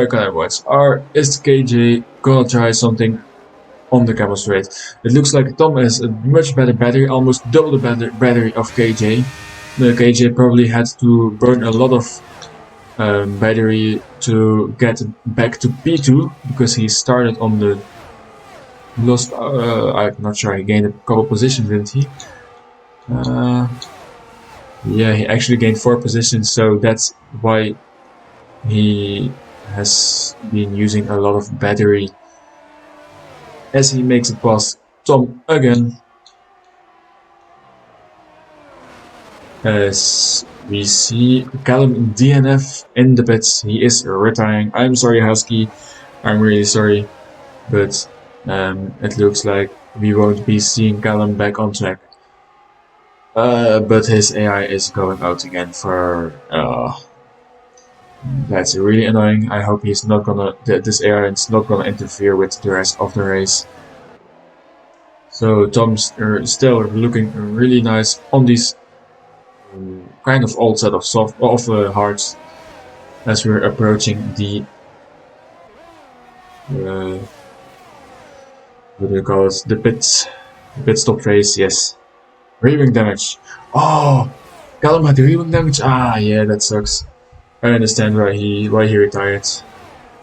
can I watch? Is KJ gonna try something on the camel straight? It looks like Tom has a much better battery, almost double the battery of KJ. KJ probably had to burn a lot of battery to get back to P2 because he started on the lost. I'm not sure, he gained a couple positions, didn't he? Yeah, he actually gained 4 positions, so that's why he has been using a lot of battery. As he makes it past Tom again. As we see Callum DNF in the pits, he is retiring. I'm sorry, Husky, I'm really sorry, but it looks like we won't be seeing Callum back on track. But his AI is going out again for. That's really annoying. I hope he's not gonna. This AI is not gonna interfere with the rest of the race. So Tom's still looking really nice on these kind of old set of hards as we're approaching the what do you call it? The pit stop phase. Yes, rear-wing damage. Oh, Callum had rear-wing damage. Ah, yeah, that sucks. I understand why he retired.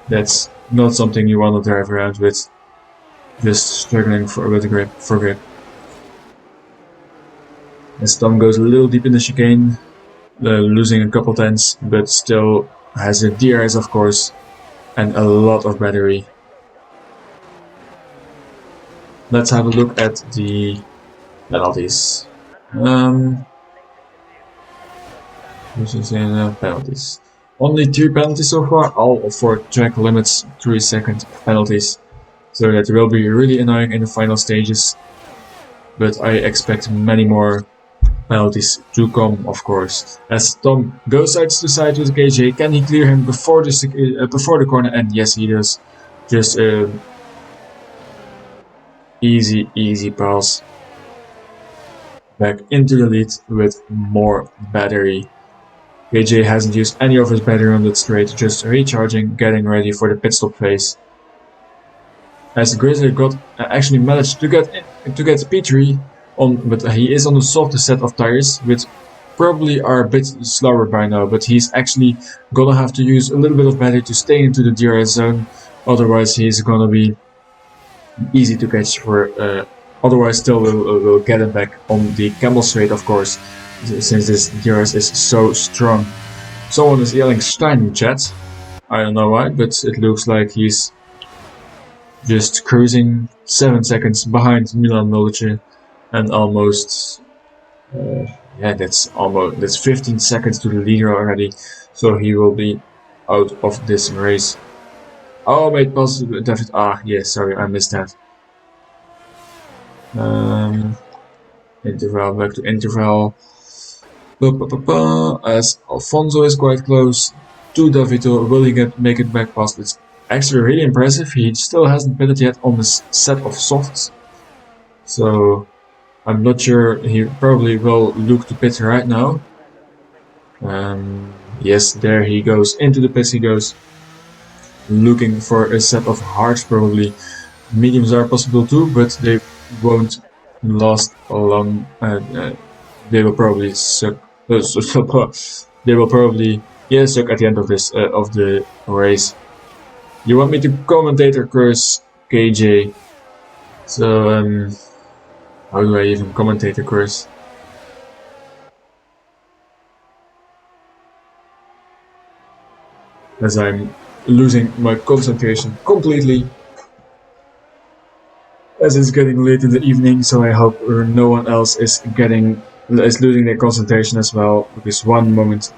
That's not something you want to drive around with. Just struggling with the grip. As Tom goes a little deep in the chicane, losing a couple tenths, but still has a DRS of course, and a lot of battery. Let's have a look at the penalties. Penalties. Only 3 penalties so far, all for track limits, 3-second penalties. So that will be really annoying in the final stages. But I expect many more penalties to come, of course. As Tom goes side to side with KJ, can he clear him before the corner? And yes, he does. Just easy pass back into the lead with more battery. KJ hasn't used any of his battery on that straight, just recharging, getting ready for the pit stop phase. As Grizzly actually managed to get P3 on, but he is on the softest set of tires, which probably are a bit slower by now. But he's actually gonna have to use a little bit of battery to stay into the DRS zone. Otherwise, he's gonna be easy to catch for. Otherwise, still will get him back on the camel straight, of course, since this DRS is so strong. Someone is yelling Stein in chat. I don't know why, but it looks like he's just cruising 7 seconds behind Milan Milic and almost Yeah, that's 15 seconds to the leader already, so he will be out of this race. Oh, wait, pass David. Ah, yeah, sorry, I missed that. Interval, back to interval. As Alfonso is quite close to Davito, will he make it back past? It's actually really impressive. He still hasn't pitted yet on this set of softs, so I'm not sure. He probably will look to pit right now. Yes, there he goes. Into the pits he goes. Looking for a set of hards probably. Mediums are possible too, but they won't last long. They will probably suck. They will probably suck at the end of this of the race. You want me to commentator curse KJ? So how do I even commentator curse? As I'm losing my concentration completely. As it's getting late in the evening, so I hope no one else is losing their concentration as well. Because one moment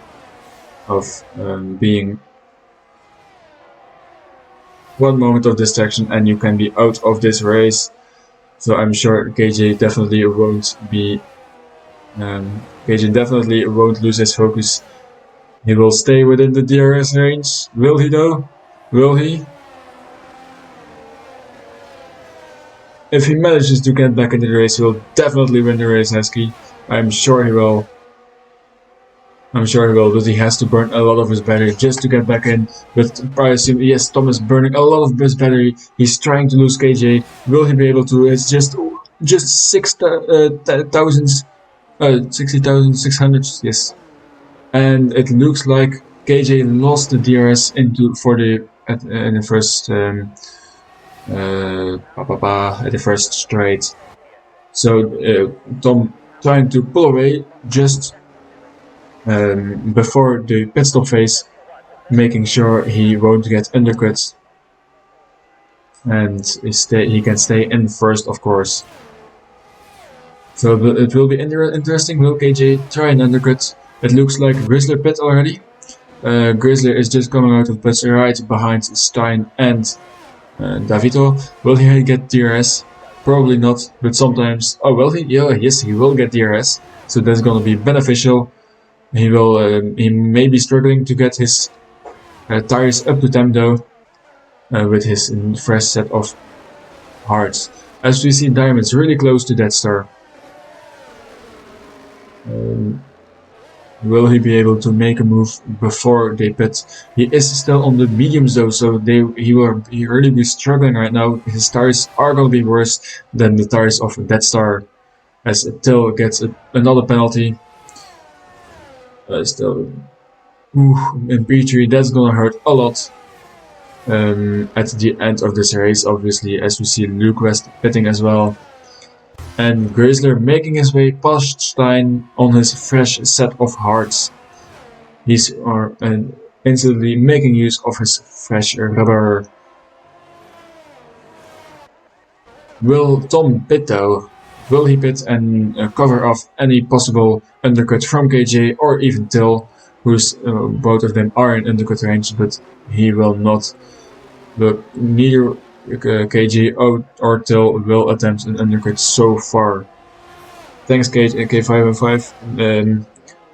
of distraction and you can be out of this race. So I'm sure KJ definitely won't be. KJ definitely won't lose his focus. He will stay within the DRS range. Will he though? Will he? If he manages to get back into the race, he will definitely win the race, Hesky. I'm sure he will. But he has to burn a lot of his battery just to get back in. But I assume, yes, Tom is burning a lot of his battery. He's trying to lose KJ. Will he be able to? It's just 60,600, yes. And it looks like KJ lost the DRS in the first straight. So Tom trying to pull away just before the pit stop phase, making sure he won't get undercut, and he can stay in first, of course. So it will be interesting. Will KJ try an undercut? It looks like Grizzler pit already. Grizzler is just coming out of pits right behind Stein and Davito. Will he get DRS? Probably not, but sometimes. Oh, will he? Yeah, yes, he will get DRS. So that's gonna be beneficial. He will. He may be struggling to get his tires up to temp though, with his fresh set of hards. As we see, Diamond's really close to Death Star. Will he be able to make a move before they pit? He is still on the mediums though, so he will really be struggling right now. His tires are going to be worse than the tires of Death Star, as Till gets another penalty. Still, in P3, that's going to hurt a lot. At the end of this race, obviously, as we see Luke West pitting as well. And Grizzler making his way past Stein on his fresh set of hards. He's instantly making use of his fresh rubber. Will Tom pit though? Will he pit and cover off any possible undercut from KJ or even Till, who's both of them are in undercut range, but he will not. But neither KJ or Till will attempt an undercut so far. Thanks K505.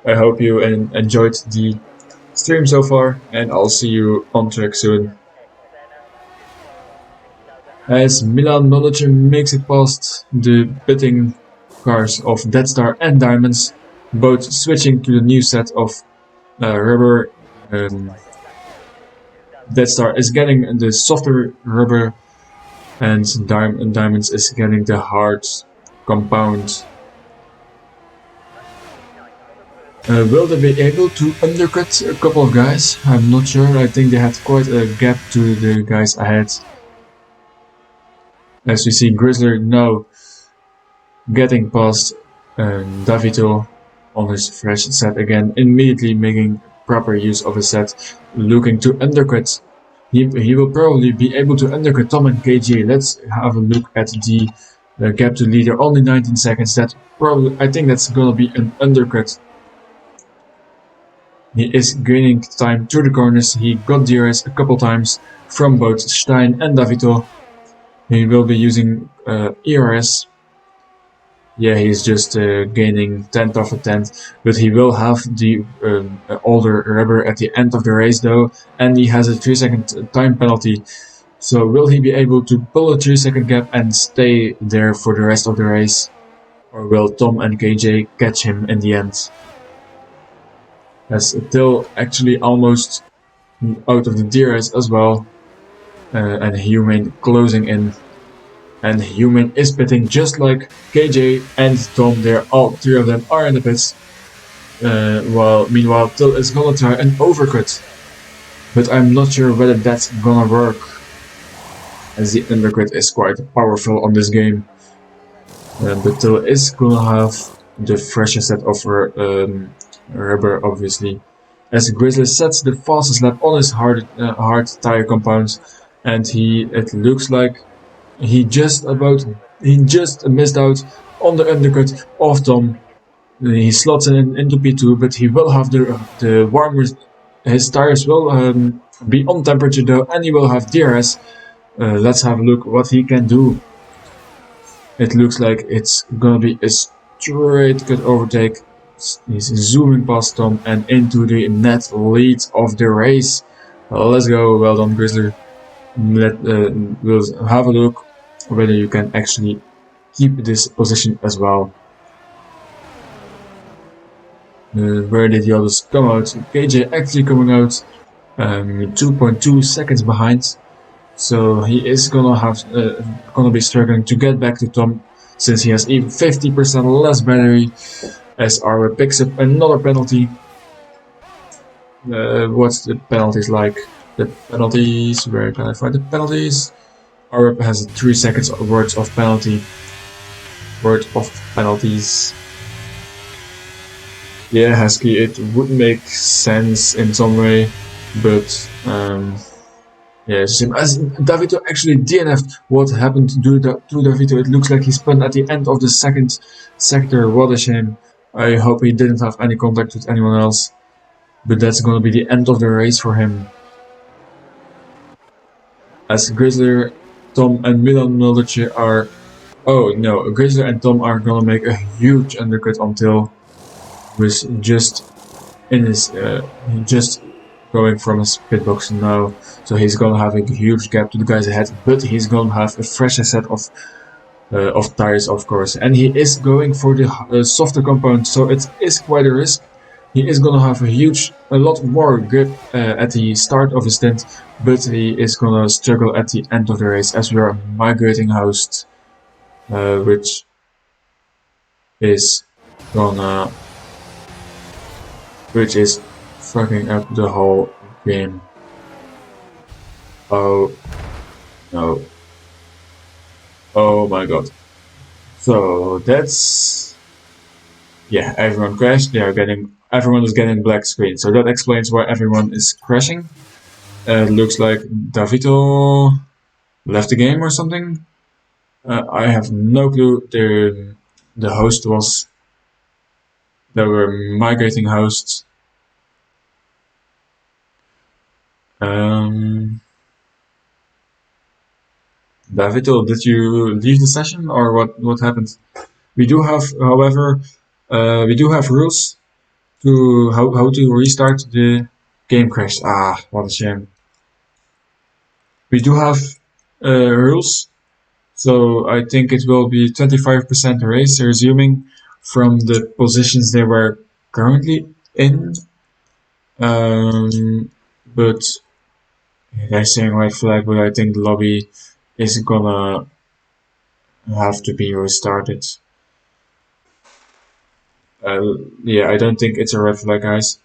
I hope you enjoyed the stream so far, and I'll see you on track soon. As Milan Manager makes it past the pitting cars of Death Star and Diamonds, both switching to the new set of rubber. Death Star is getting the softer rubber, and Diamonds is getting the hard compound. Will they be able to undercut a couple of guys? I'm not sure. I think they had quite a gap to the guys ahead. As we see Grizzler now getting past Davito on his fresh set again, immediately making proper use of his set, looking to undercut. He will probably be able to undercut Tom and KJ. Let's have a look at the The gap to leader only 19 seconds. That probably, I think that's gonna be an undercut. He is gaining time through the corners. He got DRS a couple times from both Stein and Davito. He will be using ERS. Yeah, he's just gaining 10th of a 10th, but he will have the older rubber at the end of the race though, and he has a 3-second time penalty. So will he be able to pull a 3-second gap and stay there for the rest of the race? Or will Tom and KJ catch him in the end? As Till actually almost out of the DRS as well, and Humane closing in. And Human is pitting just like KJ and Tom. All three of them are in the pits. While meanwhile Till is gonna try an overcut, but I'm not sure whether that's gonna work, as the undercut is quite powerful on this game. But Till is gonna have the freshest set of rubber, obviously, as Grizzly sets the fastest lap on his hard tire compound, and it looks like he just missed out on the undercut of Tom. He slots into P2, but he will have the warmers. His tires will be on temperature though, and he will have DRS. Let's have a look what he can do. It looks like it's gonna be a straight cut overtake. He's zooming past Tom and into the net lead of the race. Let's go, well done Grizzly. We'll have a look whether you can actually keep this position as well. Where did the others come out? KJ actually coming out 2.2 seconds behind, so he is gonna be struggling to get back to Tom, since he has even 50% less battery. As Arwe picks up another penalty. What's the penalties like? The penalties, where can I find the penalties? Arwe has 3 seconds worth of penalties. Yeah, Husky, it would make sense in some way, but yeah, it's a shame. As Davito actually DNF'd. What happened to Davito? It looks like he spun at the end of the second sector. What a shame. I hope he didn't have any contact with anyone else, but that's gonna be the end of the race for him. As Grizzler, Tom and Milan Noldic are... Oh no, Grizzler and Tom are gonna make a huge undercut until was just in his just going from his pit box now, so he's gonna have a huge gap to the guys ahead, but he's gonna have a fresher set of tires, of course, and he is going for the softer compound, so it is quite a risk. He is gonna have a lot more grip at the start of the stint, but he is gonna struggle at the end of the race, as we are migrating host, which is fucking up the whole game. Oh no. Oh my god. So that's... yeah, everyone crashed. Everyone is getting black screen. So that explains why everyone is crashing. It looks like Davito left the game or something. I have no clue. The host was... There were migrating hosts. Davito, did you leave the session or what happened? We do have, however, rules to how to restart the game crash. Ah, what a shame. We do have rules, so I think it will be 25% race resuming from the positions they were currently in. But they're saying white flag, but I think the lobby is gonna have to be restarted. Yeah, I don't think it's a red flag, guys.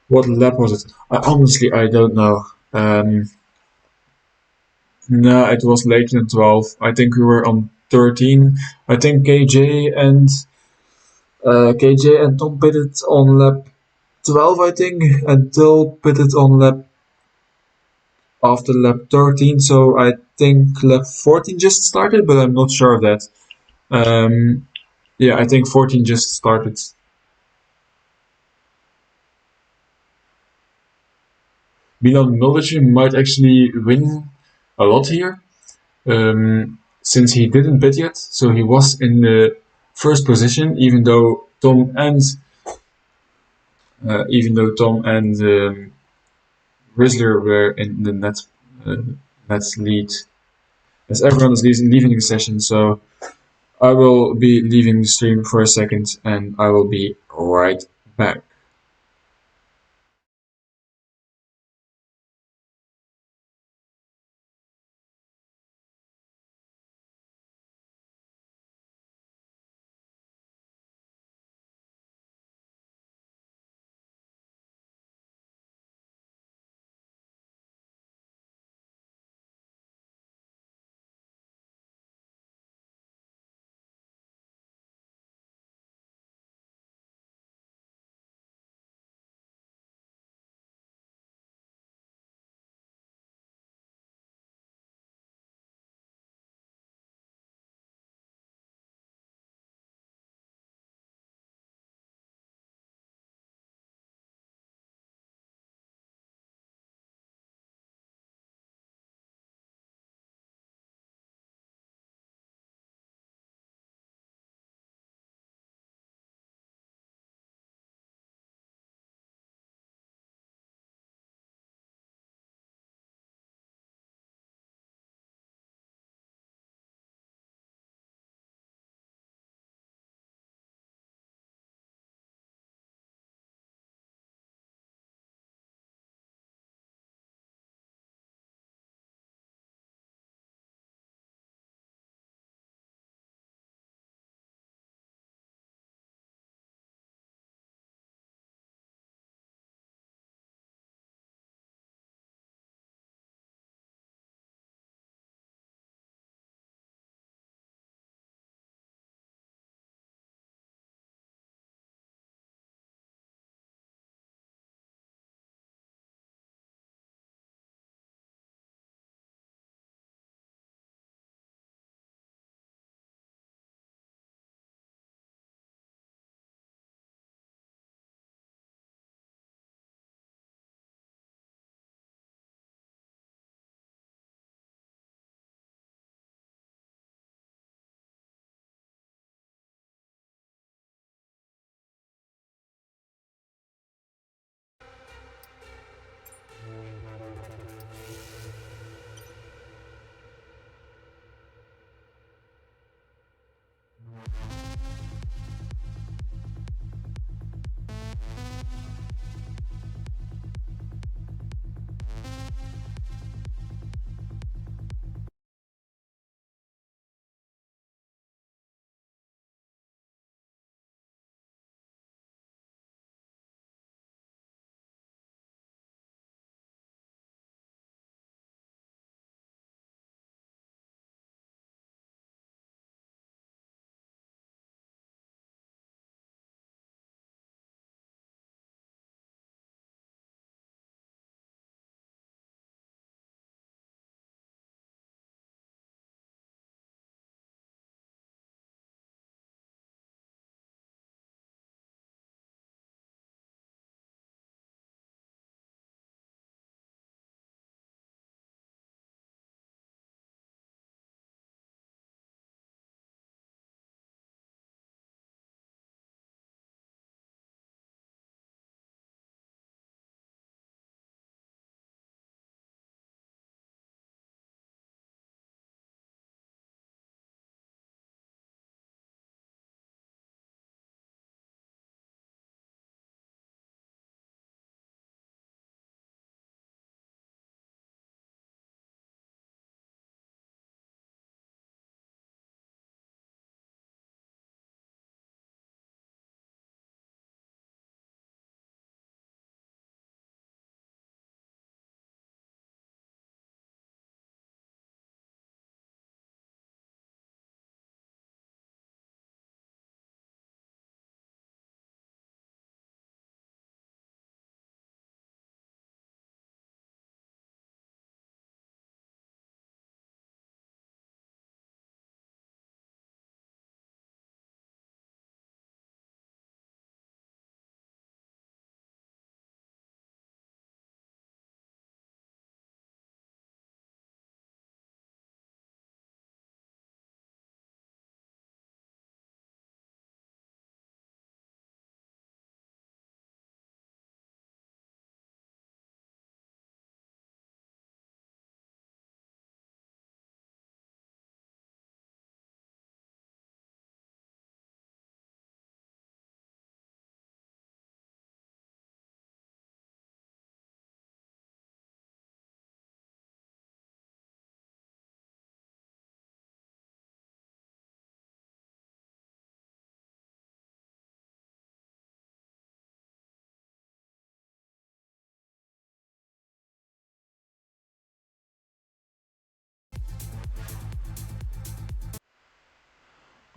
What lap was it? Honestly, I don't know. No, it was later than 12. I think we were on 13. I think KJ and KJ and Tom pitted on lap 12, I think, and Till pitted on after lap 13, so I think lap 14 just started, but I'm not sure of that. Yeah, I think 14 just started. Milan Milic might actually win a lot here, since he didn't pit yet, so he was in the first position, even though Tom and Rizzler were in the net lead, as everyone is leaving the session. So I will be leaving the stream for a second, and I will be right back.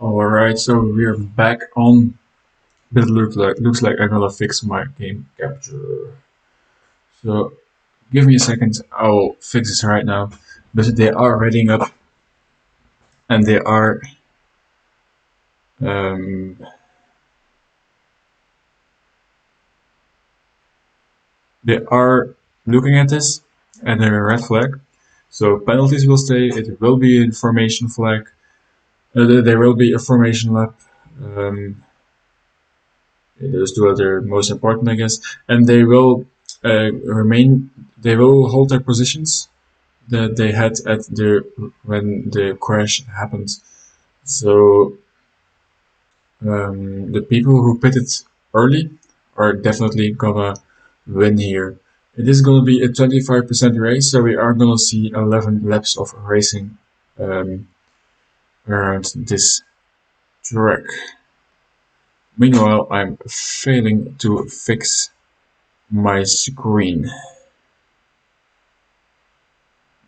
Alright, so we're back on. But looks like I'm gonna fix my game capture. So give me a second, I'll fix this right now. But they are reading up, and they are um, looking at this, and they're a red flag. So penalties will stay. It will be a formation flag. There will be a formation lap. Those two are the most important, I guess, and they will remain. They will hold their positions that they had at when the crash happened. So the people who pitted early are definitely gonna win here. It is gonna be a 25% race, so we are gonna see 11 laps of racing around this track. Meanwhile, I'm failing to fix my screen.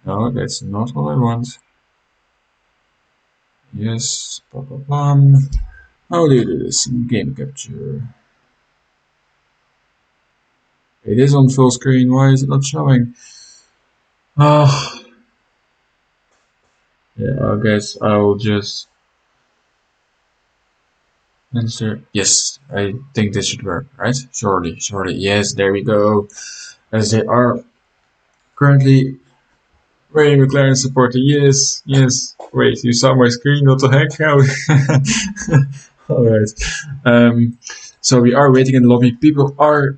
No, that's not what I want. Yes, how do you do this? Game capture. It is on full screen, why is it not showing? Oh. Yeah, I guess I'll just answer. Yes, I think this should work, right? Surely, yes, there we go. As they are currently Ray McLaren supporter, yes. Wait, you saw my screen, what the heck? How? Alright. So we are waiting in the lobby. People are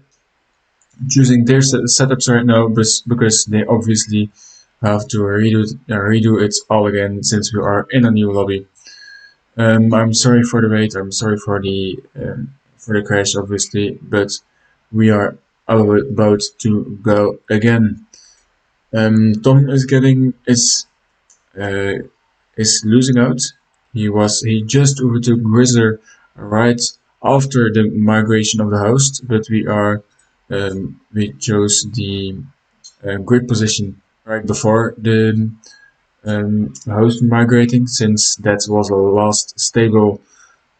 choosing their setups right now, because they obviously have to redo it all again since we are in a new lobby. I'm sorry for the wait. I'm sorry for the crash, obviously, but we are about to go again. Tom is losing out. He just overtook Grizzler right after the migration of the host, but we chose the grid position right before the host migrating, since that was the last stable.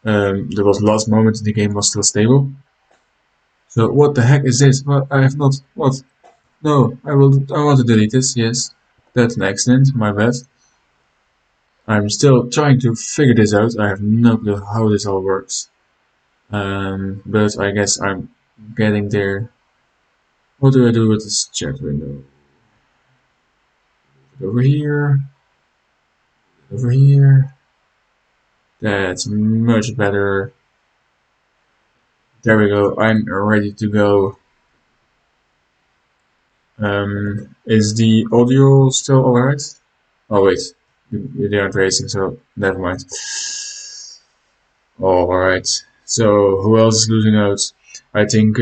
That was the last moment the game was still stable. So what the heck is this? Well, I have not. What? No, I want to delete this. Yes, that's an accident. My bad. I'm still trying to figure this out. I have no clue how this all works. But I guess I'm getting there. What do I do with this chat window? Over here. Over here. That's much better. There we go. I'm ready to go. Is the audio still alright? Oh wait, they aren't racing, so never mind. Alright, so who else is losing out? I think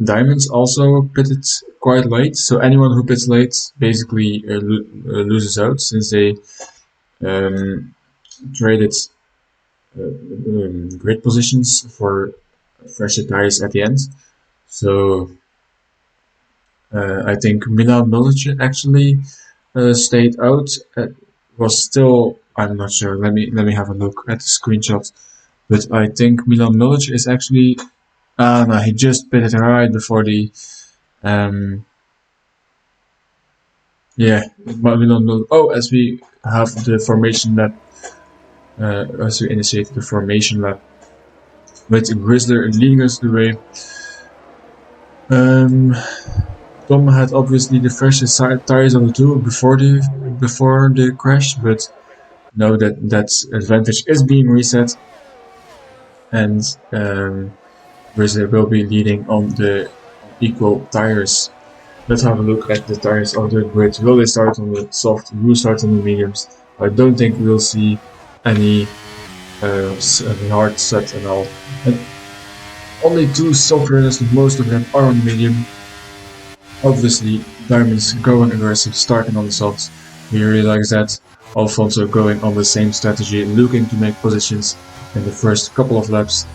Diamonds also pitted quite late, so anyone who pits late basically loses out, since they traded grid positions for fresher tires at the end. So I think Milan Milic actually stayed out. Was still, I'm not sure. Let me have a look at the screenshot. But I think Milan Milic is actually. No, he just pitted right before the. Yeah, Milan Milic. Oh, as we have the formation lap. As we initiate the formation lap, with Grizzler leading us the way. Tom had obviously the freshest tires on the two before the crash, but now that advantage is being reset, and Grizzly will be leading on the equal tires. Let's have a look at the tires of the grid. Will they start on the soft? Will start on the mediums? I don't think we'll see any hard set at all. And only two soft runners, most of them are on the medium. Obviously, Diamonds going aggressive, starting on the softs. We realize that. Alfonso going on the same strategy, looking to make positions in the first couple of laps,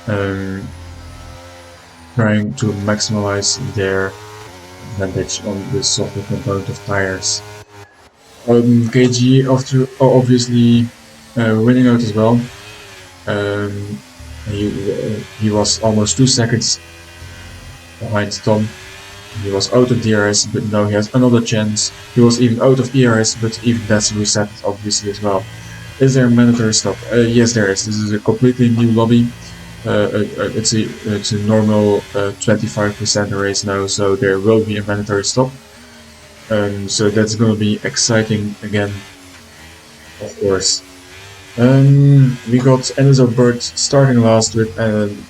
trying to maximize their advantage on the softer component of tires. KG obviously winning out as well. He was almost 2 seconds behind Tom. He was out of DRS, but now he has another chance. He was even out of ERS, but even that's reset obviously as well. Is there a mandatory stop? Yes, there is. This is a completely new lobby. It's a normal 25% race now, so there will be a mandatory stop. So that's gonna be exciting again, of course. We got Enzo Bird starting last with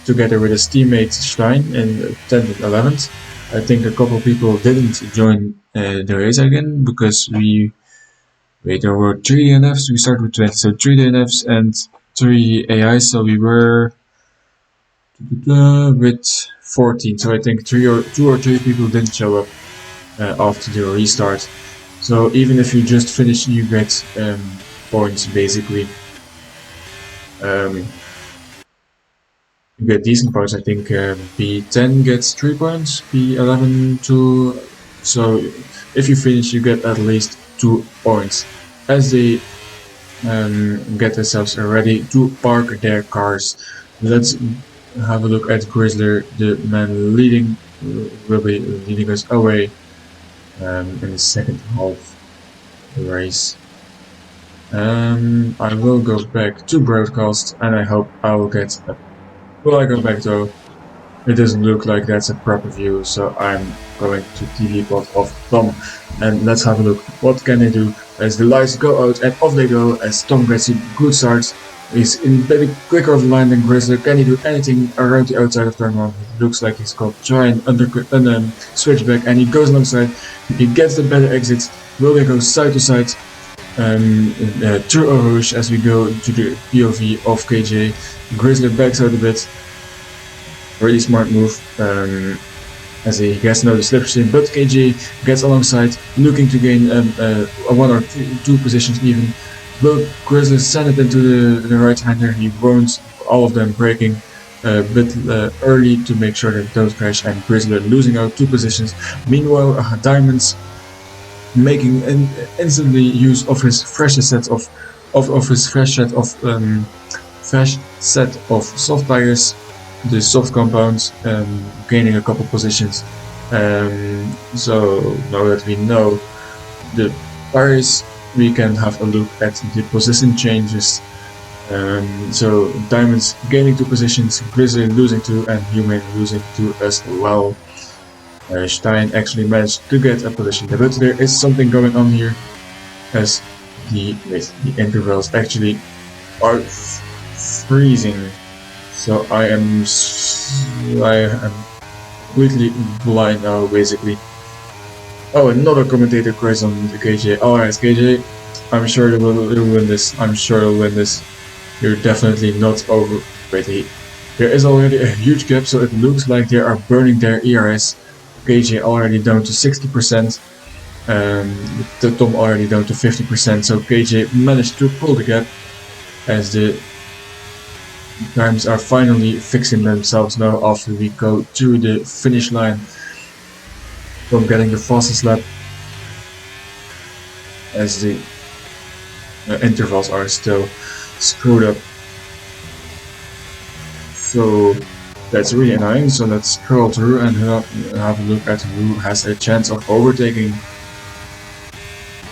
together with his teammate Stein in 10th and 11th. I think a couple people didn't join the race again because there were 3 DNFs. We started with 20, so 3 DNFs and 3 AIs. So we were with 14. So I think 2 or 3 people didn't show up after the restart. So even if you just finish, you get points basically. You get decent points. I think P10 gets 3 points, P11 2. So if you finish, you get at least 2 points. As they get themselves ready to park their cars, let's have a look at Grizzler, the man leading, will be leading us away in the second half of the race. I will go back to broadcast and I hope I will get a... Will I go back though? It doesn't look like that's a proper view, so I'm going to TV pod of Tom and let's have a look. What can they do as the lights go out and off they go as Tom gets a good start. He's in a bit quicker of the line than Grizzler. Can he do anything around the outside of turn 1? It looks like he's got try and switchback and he goes alongside. He gets the better exit. Will they go side to side? Through Rouge as we go to the POV of KJ. Grizzler backs out a bit. Really smart move as he gets now the slipstream, but KJ gets alongside, looking to gain 1 or 2 positions even. Will Grizzler send it into the right hander? He won't, all of them breaking a bit early to make sure that they don't crash, and Grizzler losing out 2 positions. Meanwhile, Diamonds making an instantly use of his fresh set of soft tires, the soft compounds, gaining a couple positions. So now that we know the tires, we can have a look at the position changes. So Diamonds gaining 2 positions, Grizzly losing 2, and Human losing 2 as well. Stein actually managed to get a position, but there is something going on here as the intervals actually are freezing. So I am completely blind now, basically. Oh, another commentator crash on the KJ. Alright, KJ, I'm sure you'll win this. I'm sure you'll win this. You're definitely not over. Wait, there is already a huge gap, so it looks like they are burning their ERS. KJ already down to 60%. The Tom already down to 50%. So KJ managed to pull the gap as the times are finally fixing themselves now after we go to the finish line from getting the fastest lap, as the intervals are still screwed up. So that's really annoying. So let's scroll through and have a look at who has a chance of overtaking.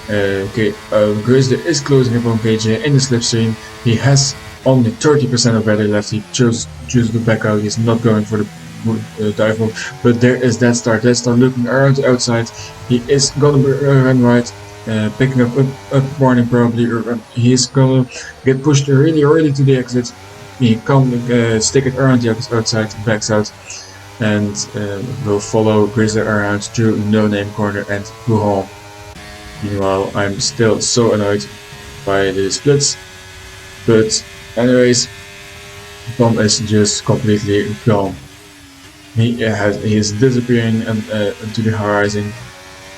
Grizzly is closing up on KJ in the slipstream. He has only 30% of battery left. He chose to back out. He's not going for the dive mode. But there is Death Star. Death Star looking around the outside. He is gonna run right, picking up warning probably. He is gonna get pushed really early to the exit. He can stick it around the outside, backs out, and will follow Grizzly around through No Name Corner and go home. Meanwhile, I'm still so annoyed by the splits, but anyways, Tom is just completely gone. He is disappearing into the horizon.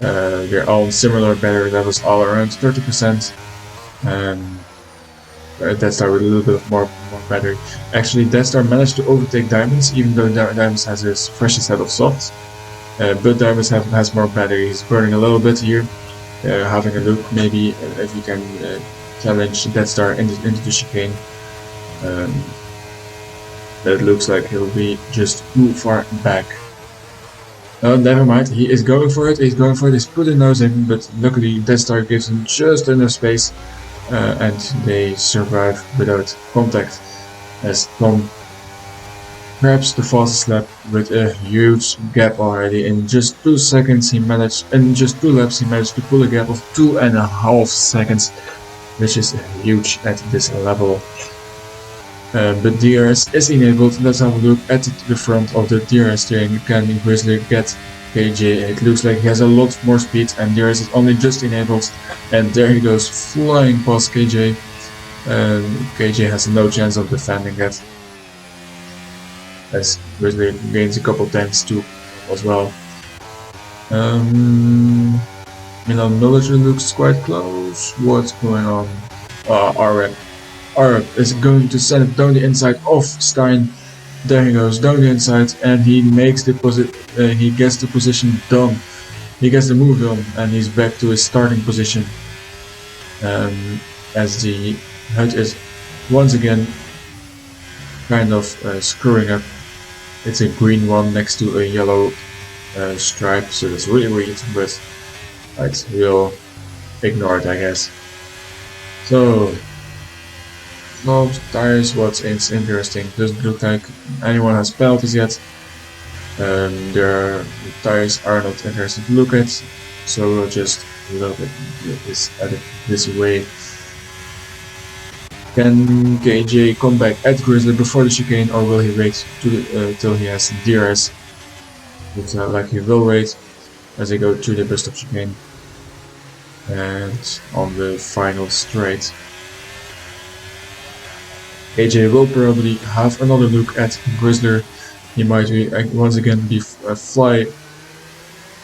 They're all similar battery levels, all around 30%. Death Star with a little bit more battery. Actually, Death Star managed to overtake Diamonds, even though Diamonds has his freshest set of softs. But Diamonds has more battery. He's burning a little bit here. Having a look, maybe if you can challenge Death Star into the chicane. It looks like he'll be just too far back. Oh, never mind, he is going for it, he's putting nose in, but luckily Death Star gives him just enough space, and they survive without contact, as Tom grabs the fastest lap with a huge gap already. In just 2 seconds in just 2 laps he managed to pull a gap of 2.5 seconds, which is huge at this level. But DRS is enabled. Let's have a look at the front of the DRS steering. Can Grizzly get KJ? It looks like he has a lot more speed, and DRS is only just enabled. And there he goes, flying past KJ. KJ has no chance of defending that, as Grizzly gains a couple tenths too as well. Milan Military looks quite close. What's going on? Arab is going to send it down the inside of Stein. There he goes, down the inside, and he makes the he gets the position done. He gets the move done, and he's back to his starting position. As the HUD is once again kind of screwing up. It's a green one next to a yellow stripe, so that's really weird, but we'll ignore it, I guess. So, no tires, what's interesting, doesn't look like anyone has penalties yet. Their tires are not interesting to look at, so we'll just look at it this way. Can KJ come back at Grizzly before the chicane, or will he wait till he has DRS? Looks like he will wait as they go to the bus stop chicane. And on the final straight, KJ will probably have another look at Grizzly. He might once again be fly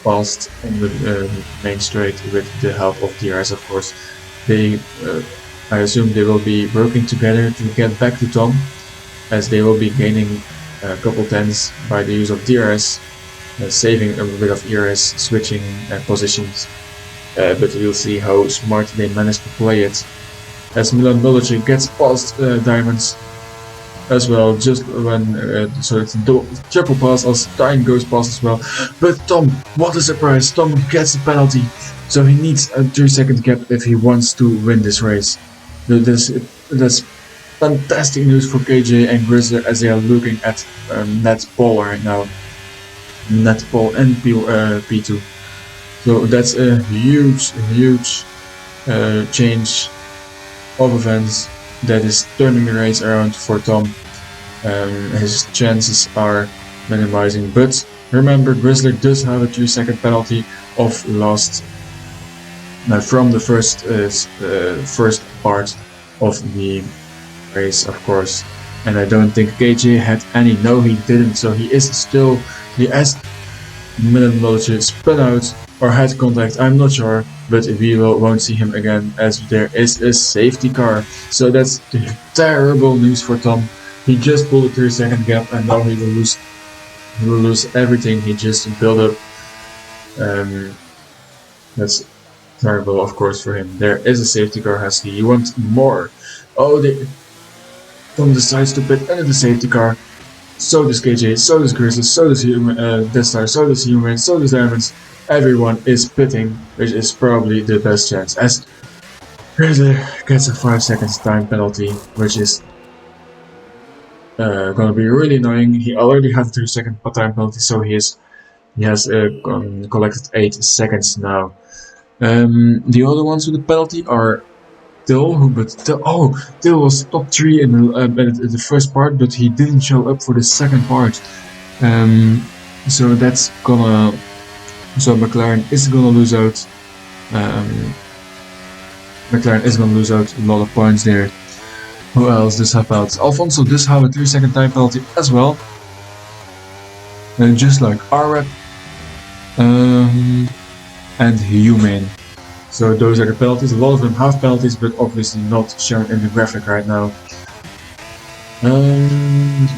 past on the main straight with the help of DRS, of course. I assume they will be working together to get back to Tom, as they will be gaining a couple tenths by the use of DRS, saving a bit of ERS, switching positions. But we'll see how smart they manage to play it, as Milan Milic gets past Diamonds as well, just when so it's a triple pass as Stein goes past as well. But Tom, what a surprise, Tom gets a penalty, so he needs a 3-second gap if he wants to win this race. That's fantastic news for KJ and Grizzly, as they are looking at net pole right now, net pole and P2. So that's a huge change of events that is turning the race around for Tom. His chances are minimizing, but remember, Grizzly does have a 3-second penalty of last from the first part of the race, of course. And I don't think KJ had any. No, he didn't. So he has Milan Milic spun out or had contact, I'm not sure, but we won't see him again, as there is a safety car. So that's terrible news for Tom. He just pulled a 3-second gap, and now he will lose everything he just built up. That's terrible, of course, for him. There is a safety car, Husky. You want more? Oh, Tom decides to pit under the safety car. So does KJ, so does Grizzly, so does Death Star, so does Human, so does Diamonds. Everyone is pitting, which is probably the best chance, as Grizzly gets a 5 seconds time penalty, which is gonna be really annoying. He already had a 2-second time penalty, so he has collected 8 seconds now. The other ones with the penalty are Till was top 3 in the first part, but he didn't show up for the second part. So that's gonna. So McLaren is gonna lose out. McLaren is gonna lose out a lot of points there. Who else does have penalties? Alfonso does have a 3-second time penalty as well. And just like Arab and Humane. So those are the penalties. A lot of them have penalties, but obviously not shown in the graphic right now.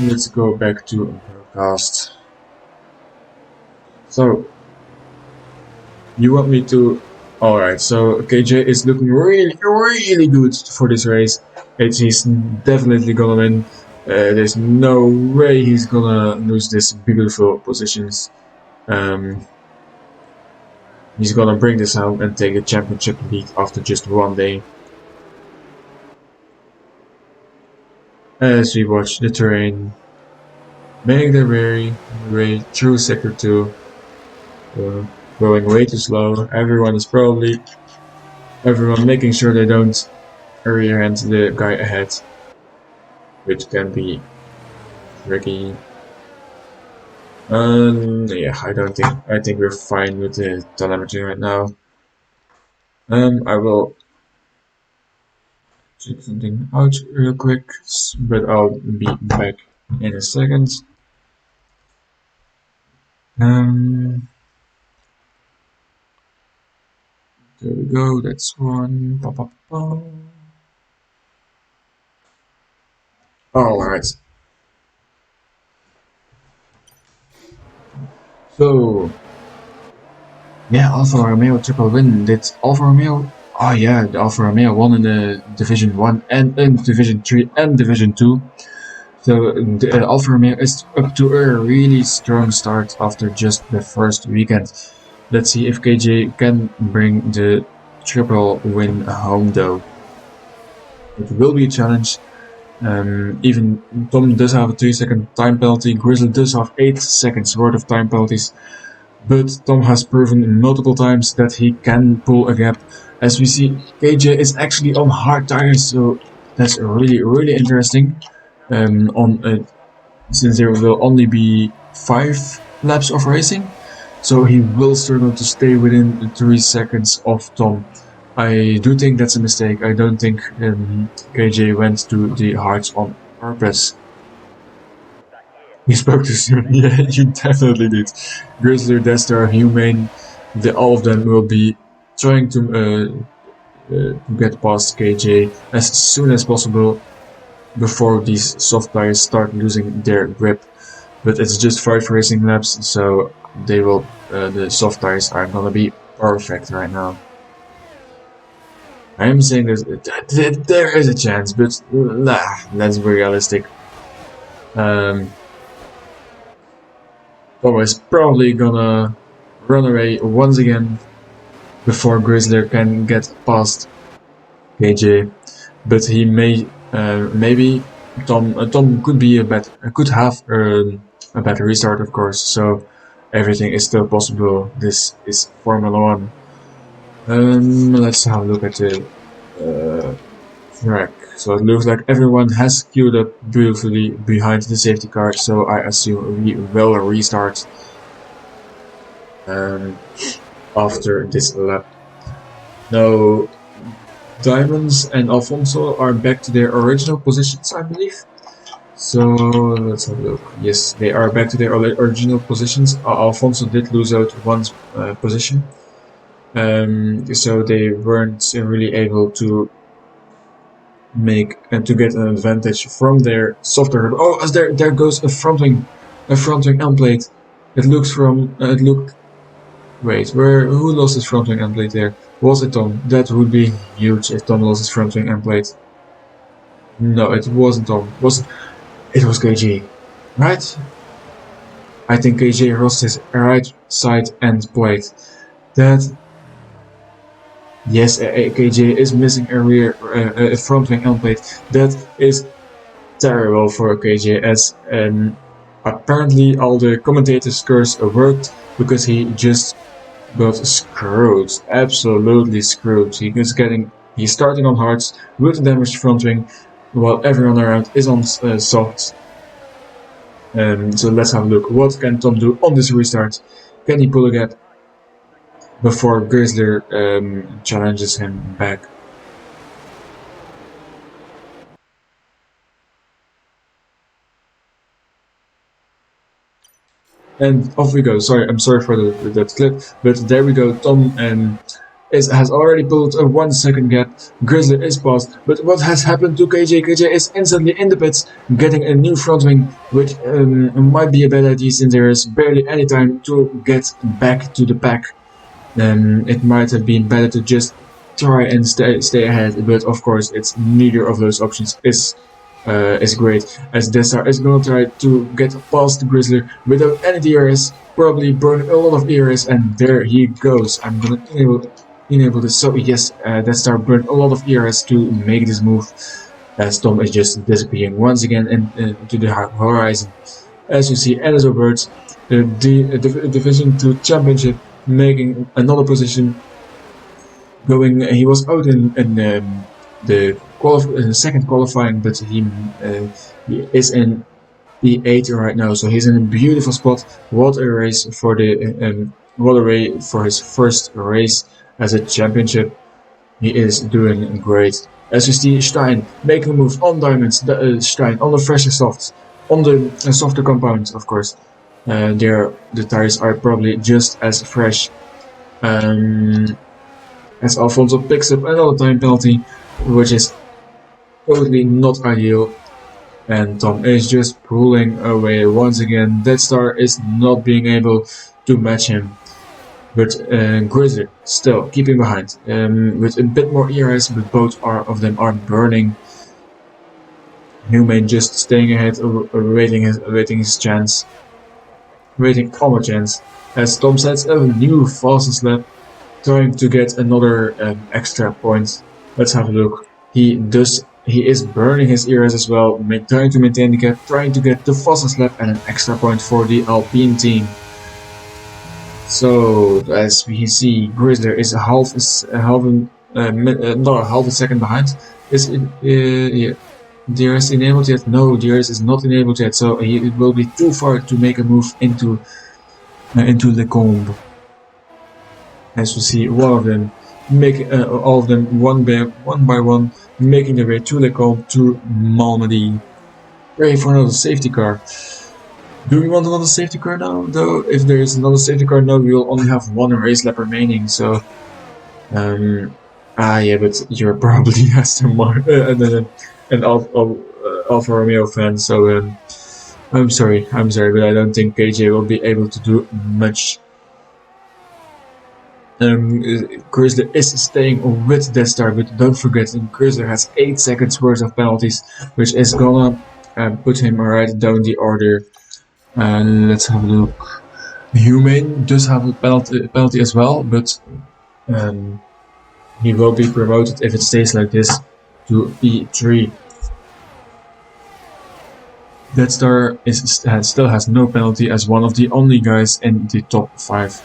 Let's go back to broadcast. So, you want me to Alright, so KJ is looking really good for this race. He's definitely gonna win. There's no way he's gonna lose this beautiful positions. He's gonna bring this home and take the championship lead after just one day. As we watch the terrain make their way through sector 2, going way too slow. Everyone making sure they don't rear-end the guy ahead, which can be tricky. Yeah, I think we're fine with the telemetry right now. I will check something out real quick, but I'll be back in a second. There we go, that's one. Alright. So, yeah, Alfa Romeo triple win. Did Alfa Romeo? Oh yeah, the Alfa Romeo won in the Division 1 and in Division 3 and Division 2. So the Alfa Romeo is up to a really strong start after just the first weekend. Let's see if KJ can bring the triple win home though. It will be a challenge. Even Tom does have a 3-second time penalty, Grizzly does have 8 seconds worth of time penalties, but Tom has proven multiple times that he can pull a gap. As we see, KJ is actually on hard tires, so that's really interesting. Since there will only be 5 laps of racing, so he will struggle to stay within 3 seconds of Tom. I do think that's a mistake. I don't think KJ went to the hards on purpose. You spoke to soon. Yeah, you definitely did. Grizzly, Dester, Humane, all of them will be trying to get past KJ as soon as possible before these soft tires start losing their grip. But it's just 5 racing laps, so they will. The soft tires are gonna be perfect right now. I am saying that there is a chance, but nah, let's be realistic. Tom is probably gonna run away once again before Grizzler can get past KJ, but he may maybe Tom could have a better restart, of course. So everything is still possible. This is Formula 1. Let's have a look at the track. So it looks like everyone has queued up beautifully behind the safety car, so I assume we will restart after this lap. Now, Diamonds and Alfonso are back to their original positions, I believe. So let's have a look. Yes, they are back to their original positions. Alfonso did lose out one position. So they weren't really able to make and to get an advantage from their softer. Oh, as there goes a front wing end plate. It looks from Wait, who lost his front wing end plate there? Was it Tom? That would be huge if Tom lost his front wing end plate. No, it wasn't Tom. It was KJ, right? I think KJ lost his right side end plate. Yes, KJ is missing a front wing end plate. That is terrible for KJ, as apparently all the commentators' curse worked because he just got screwed, absolutely screwed. He's starting on hards with a damaged front wing, while everyone around is on softs. So let's have a look. What can Tom do on this restart? Can he pull a gap before Grizzler challenges him back? And off we go. I'm sorry for that clip, but there we go. Tom has already pulled a 1 second gap. Grizzly is passed, but what has happened to KJ? KJ is instantly in the pits, getting a new front wing, which might be a bad idea since there is barely any time to get back to the pack. It might have been better to just try and stay ahead, but of course, it's neither of those options is great. As Destar is gonna try to get past the Grizzler without any DRS, probably burn a lot of ERS, and there he goes. I'm gonna enable this. So yes, Destar burned a lot of ERS to make this move. As Tom is just disappearing once again into the horizon. As you see, Enzo Birds, the Division 2 Championship, making another position. He was out in the second qualifying, but he is in P8 right now, so he's in a beautiful spot. What a race for for his first race as a championship. He is doing great. As you see, Stein making a move on diamonds. Stein on the fresher softs, on the softer compounds, of course. The tires are probably just as fresh. As Alfonso picks up another time penalty, which is totally not ideal. And Tom is just pulling away once again. Deadstar is not being able to match him. But Grizzly still keeping behind with a bit more ERS, but both of them are burning. Humane just staying ahead, waiting his chance, waiting on a chance. As Tom sets a new fastest lap, trying to get another extra point. Let's have a look. He is burning his ERS as well, trying to maintain the gap, trying to get the fastest lap and an extra point for the Alpine team. So as we see, Grizzler is half a second behind. Is DRS enabled yet? No, DRS is not enabled yet. So it will be too far to make a move into Le Combe. As we see, all of them one by one making their way to Le Combe to Malmedy. Pray for another safety car. Do we want another safety car now, though? If there is another safety car now, we will only have one race lap remaining, so... yeah, but you're probably Aston Martin, an Alfa Romeo fan, so... I'm sorry, but I don't think KJ will be able to do much. Grizzly is staying with Deathstar, but don't forget, Grizzly has 8 seconds worth of penalties, which is gonna put him right down the order. Let's have a look. Humane does have a penalty as well, but he will be promoted if it stays like this to P3. Deadstar still has no penalty as one of the only guys in the top 5.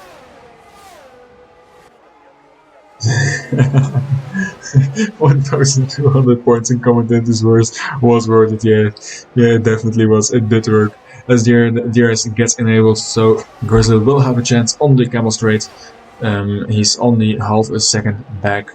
1,200 points in commentators was worth it. Yeah, it definitely was. It did work. As DRS gets enabled, so Grizzly will have a chance on the Camel Straight. He's only half a second back.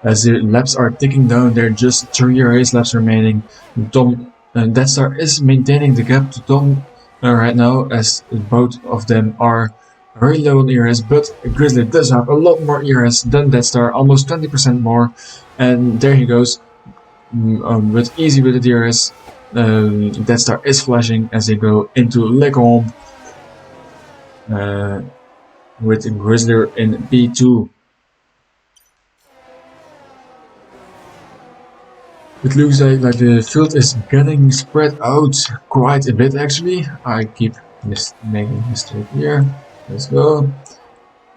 As the laps are ticking down, there are just 3 race laps remaining. Tom and Deadstar is maintaining the gap to Tom right now, as both of them are very low on ERS, but Grizzly does have a lot more ERS than Deadstar, almost 20% more, and there he goes, with the DRS. Deadstar is flashing as they go into Le Combe, with Grizzly in P2. It looks like the field is getting spread out quite a bit actually. I keep making a mistake here. Let's go.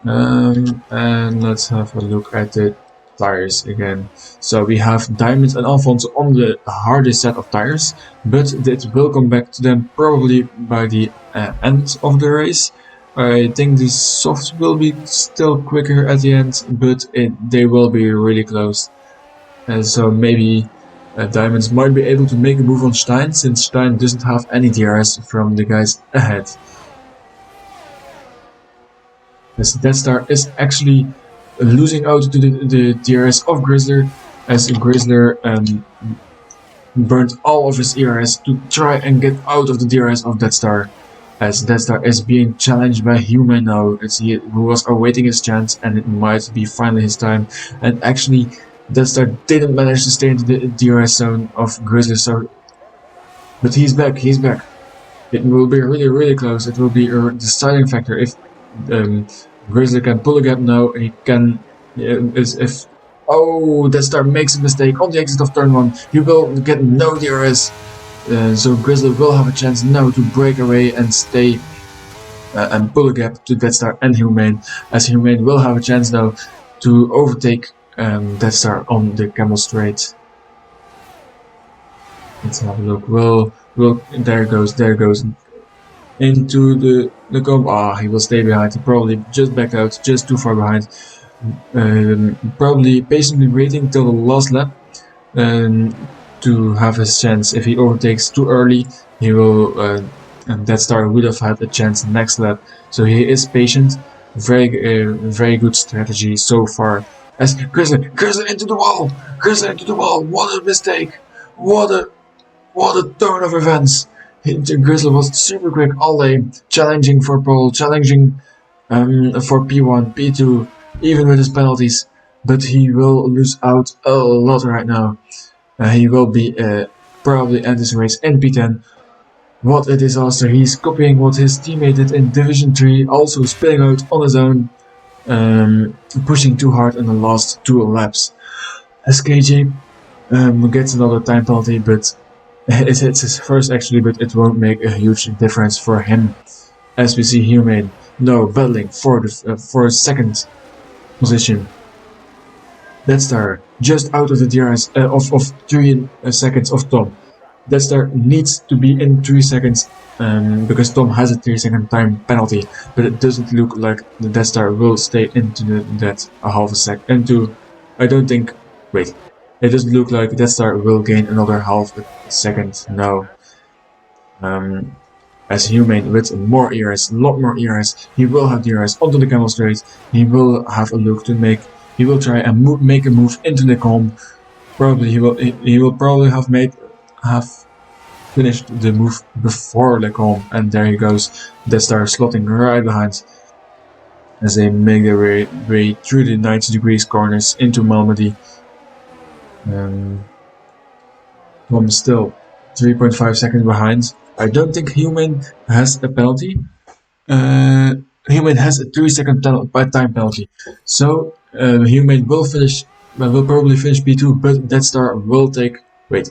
And let's have a look at the tires again. So we have Diamond and Alfonso on the hardest set of tires, but it will come back to them probably by the end of the race. I think the softs will be still quicker at the end, but they will be really close. And so maybe Diamonds might be able to make a move on Stein, since Stein doesn't have any DRS from the guys ahead. As Deadstar is actually losing out to the DRS of Grizzler, as Grizzler burned all of his ERS to try and get out of the DRS of Deadstar. As Deadstar is being challenged by Human now, who was awaiting his chance, and it might be finally his time. And actually, Deadstar didn't manage to stay into the DRS zone of Grizzly, so... But he's back. It will be really close. It will be a deciding factor if Grizzly can pull a gap now. He can. If oh, Death Star makes a mistake on the exit of turn 1, he will get no DRS. So Grizzly will have a chance now to break away and stay and pull a gap to Death Star and Humane, as Humane will have a chance now to overtake Death Star on the Camel Straight. Let's have a look. Well, there it goes into the comp. He will stay behind. He probably just backed out, just too far behind. Probably patiently waiting till the last lap to have his chance. If he overtakes too early, he will. And Death Star would have had a chance next lap. So he is patient. Very good strategy so far. As Grizzly into the wall. What a mistake! What a turn of events. Grizzly was super quick all day, challenging for pole, challenging for P1, P2, even with his penalties. But he will lose out a lot right now. He will be probably end this race in P10. What a disaster. He's copying what his teammate did in Division 3, also spilling out on his own, pushing too hard in the last 2 laps. SKJ gets another time penalty, but it's his first actually, but it won't make a huge difference for him. As we see Humane now battling for the second position. Death Star just out of the DRS of 3 seconds of Tom. Death Star needs to be in 3 seconds because Tom has a 3-second time penalty, but it doesn't look like the Death Star will stay into that a half a sec. I don't think. Wait. It doesn't look like Death Star will gain another half a second now. As Humane with more ERS, a lot more ERS, he will have DRS onto the Camel Straight. He will have a look to make. He will try and make a move into the comb. Probably he will probably have finished the move before the comb, and there he goes. Death Star slotting right behind as they make their way through the 90 degrees corners into Malmedy. Tom is still 3.5 seconds behind. I don't think Humane has a penalty. Humane has a 3-second time penalty. So Humane will probably finish P2, but Death Star will take. Wait,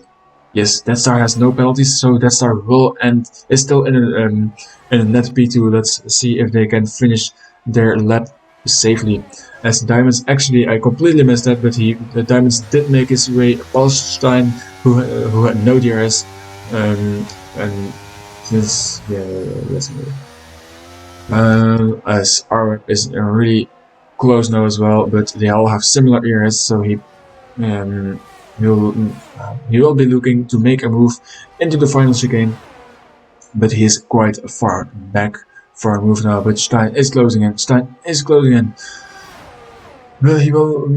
yes, Death Star has no penalties, so Death Star will is still in a net P2. Let's see if they can finish their lap safely. As Diamonds, actually, I completely missed that, but the Diamonds did make his way past Stein, who had no DRS, and this, yeah, let's go. As R is really close now as well, but they all have similar ERS, so he will be looking to make a move into the final chicane, but he is quite far back for a move now. But Stein is closing in. Well, he will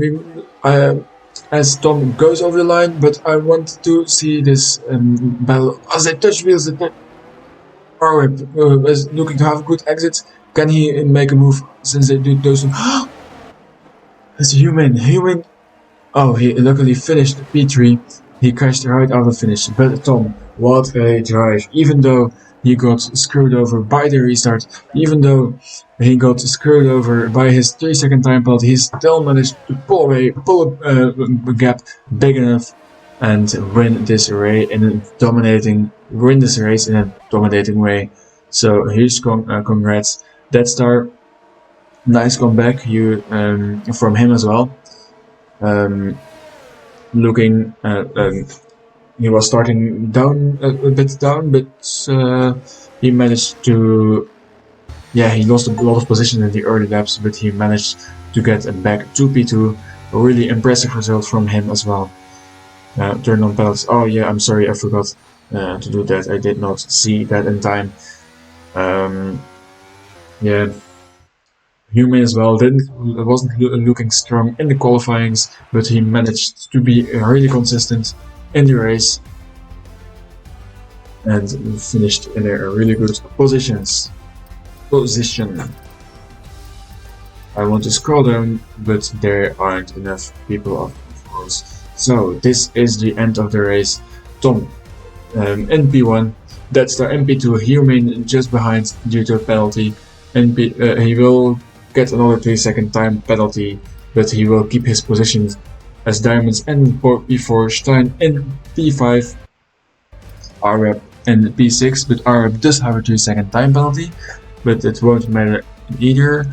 as Tom goes over the line, but I want to see this battle as they touch wheels. Arweb is looking to have a good exit. Can he make a move since they do those? It's Humane. Oh, he luckily finished P3. He crashed right out of the finish. But Tom, what a drive! Even though he got screwed over by the restart, even though he got screwed over by his 3-second time penalty, he still managed to pull a gap big enough and win this race in a dominating way. So huge congrats, Death Star. Nice comeback from him as well. Looking he was starting down a bit down, but he managed to. Yeah, he lost a lot of position in the early laps, but he managed to get back to P2. A really impressive result from him as well. Turn on penalties. Oh yeah, I'm sorry, I forgot to do that. I did not see that in time. Yeah, Humane as well wasn't looking strong in the qualifyings, but he managed to be really consistent in the race and finished in a really good position. I want to scroll down, but there aren't enough people, of course. So this is the end of the race. Tom in P1, That's the MP2. He remained just behind due to a penalty. He will get another 3-second time penalty, but he will keep his position as diamonds and before Stein in P5, RREP in P6, but RREP does have a 3-second time penalty, but it won't matter either.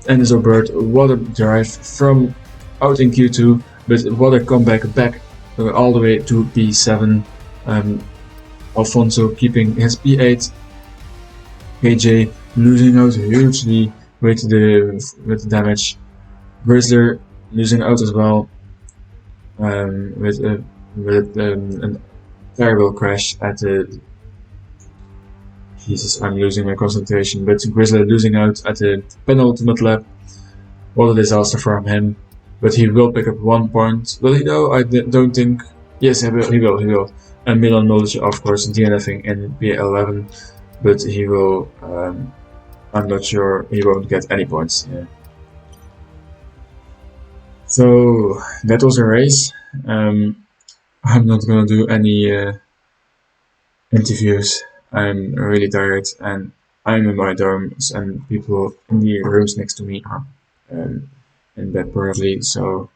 And Zobert, what a drive from out in Q2, but what a comeback back all the way to P7. Alfonso keeping his P8. KJ losing out hugely with the damage. Grizzler losing out as well with a terrible crash at the. Jesus, I'm losing my concentration. But Grizzler losing out at the penultimate lap. What a disaster from him. But he will pick up 1 point. Will he though? I don't think. Yes, he will. And Milan Milic, of course, DNFing in P11. But he will. I'm not sure he won't get any points. Yeah. So that was a race. I'm not gonna do any interviews. I'm really tired and I'm in my dorms and people in the rooms next to me are in bed probably, so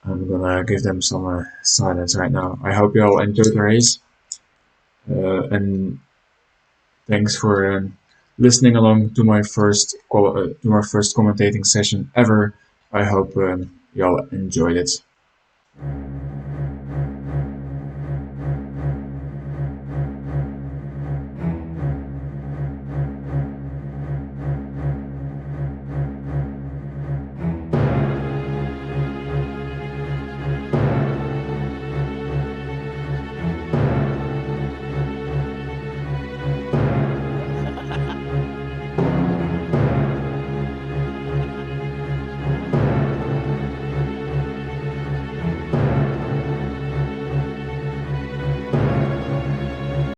I'm gonna give them some silence right now. I hope you all enjoyed the race and thanks for listening along to my first commentating session ever. I hope you all enjoyed it.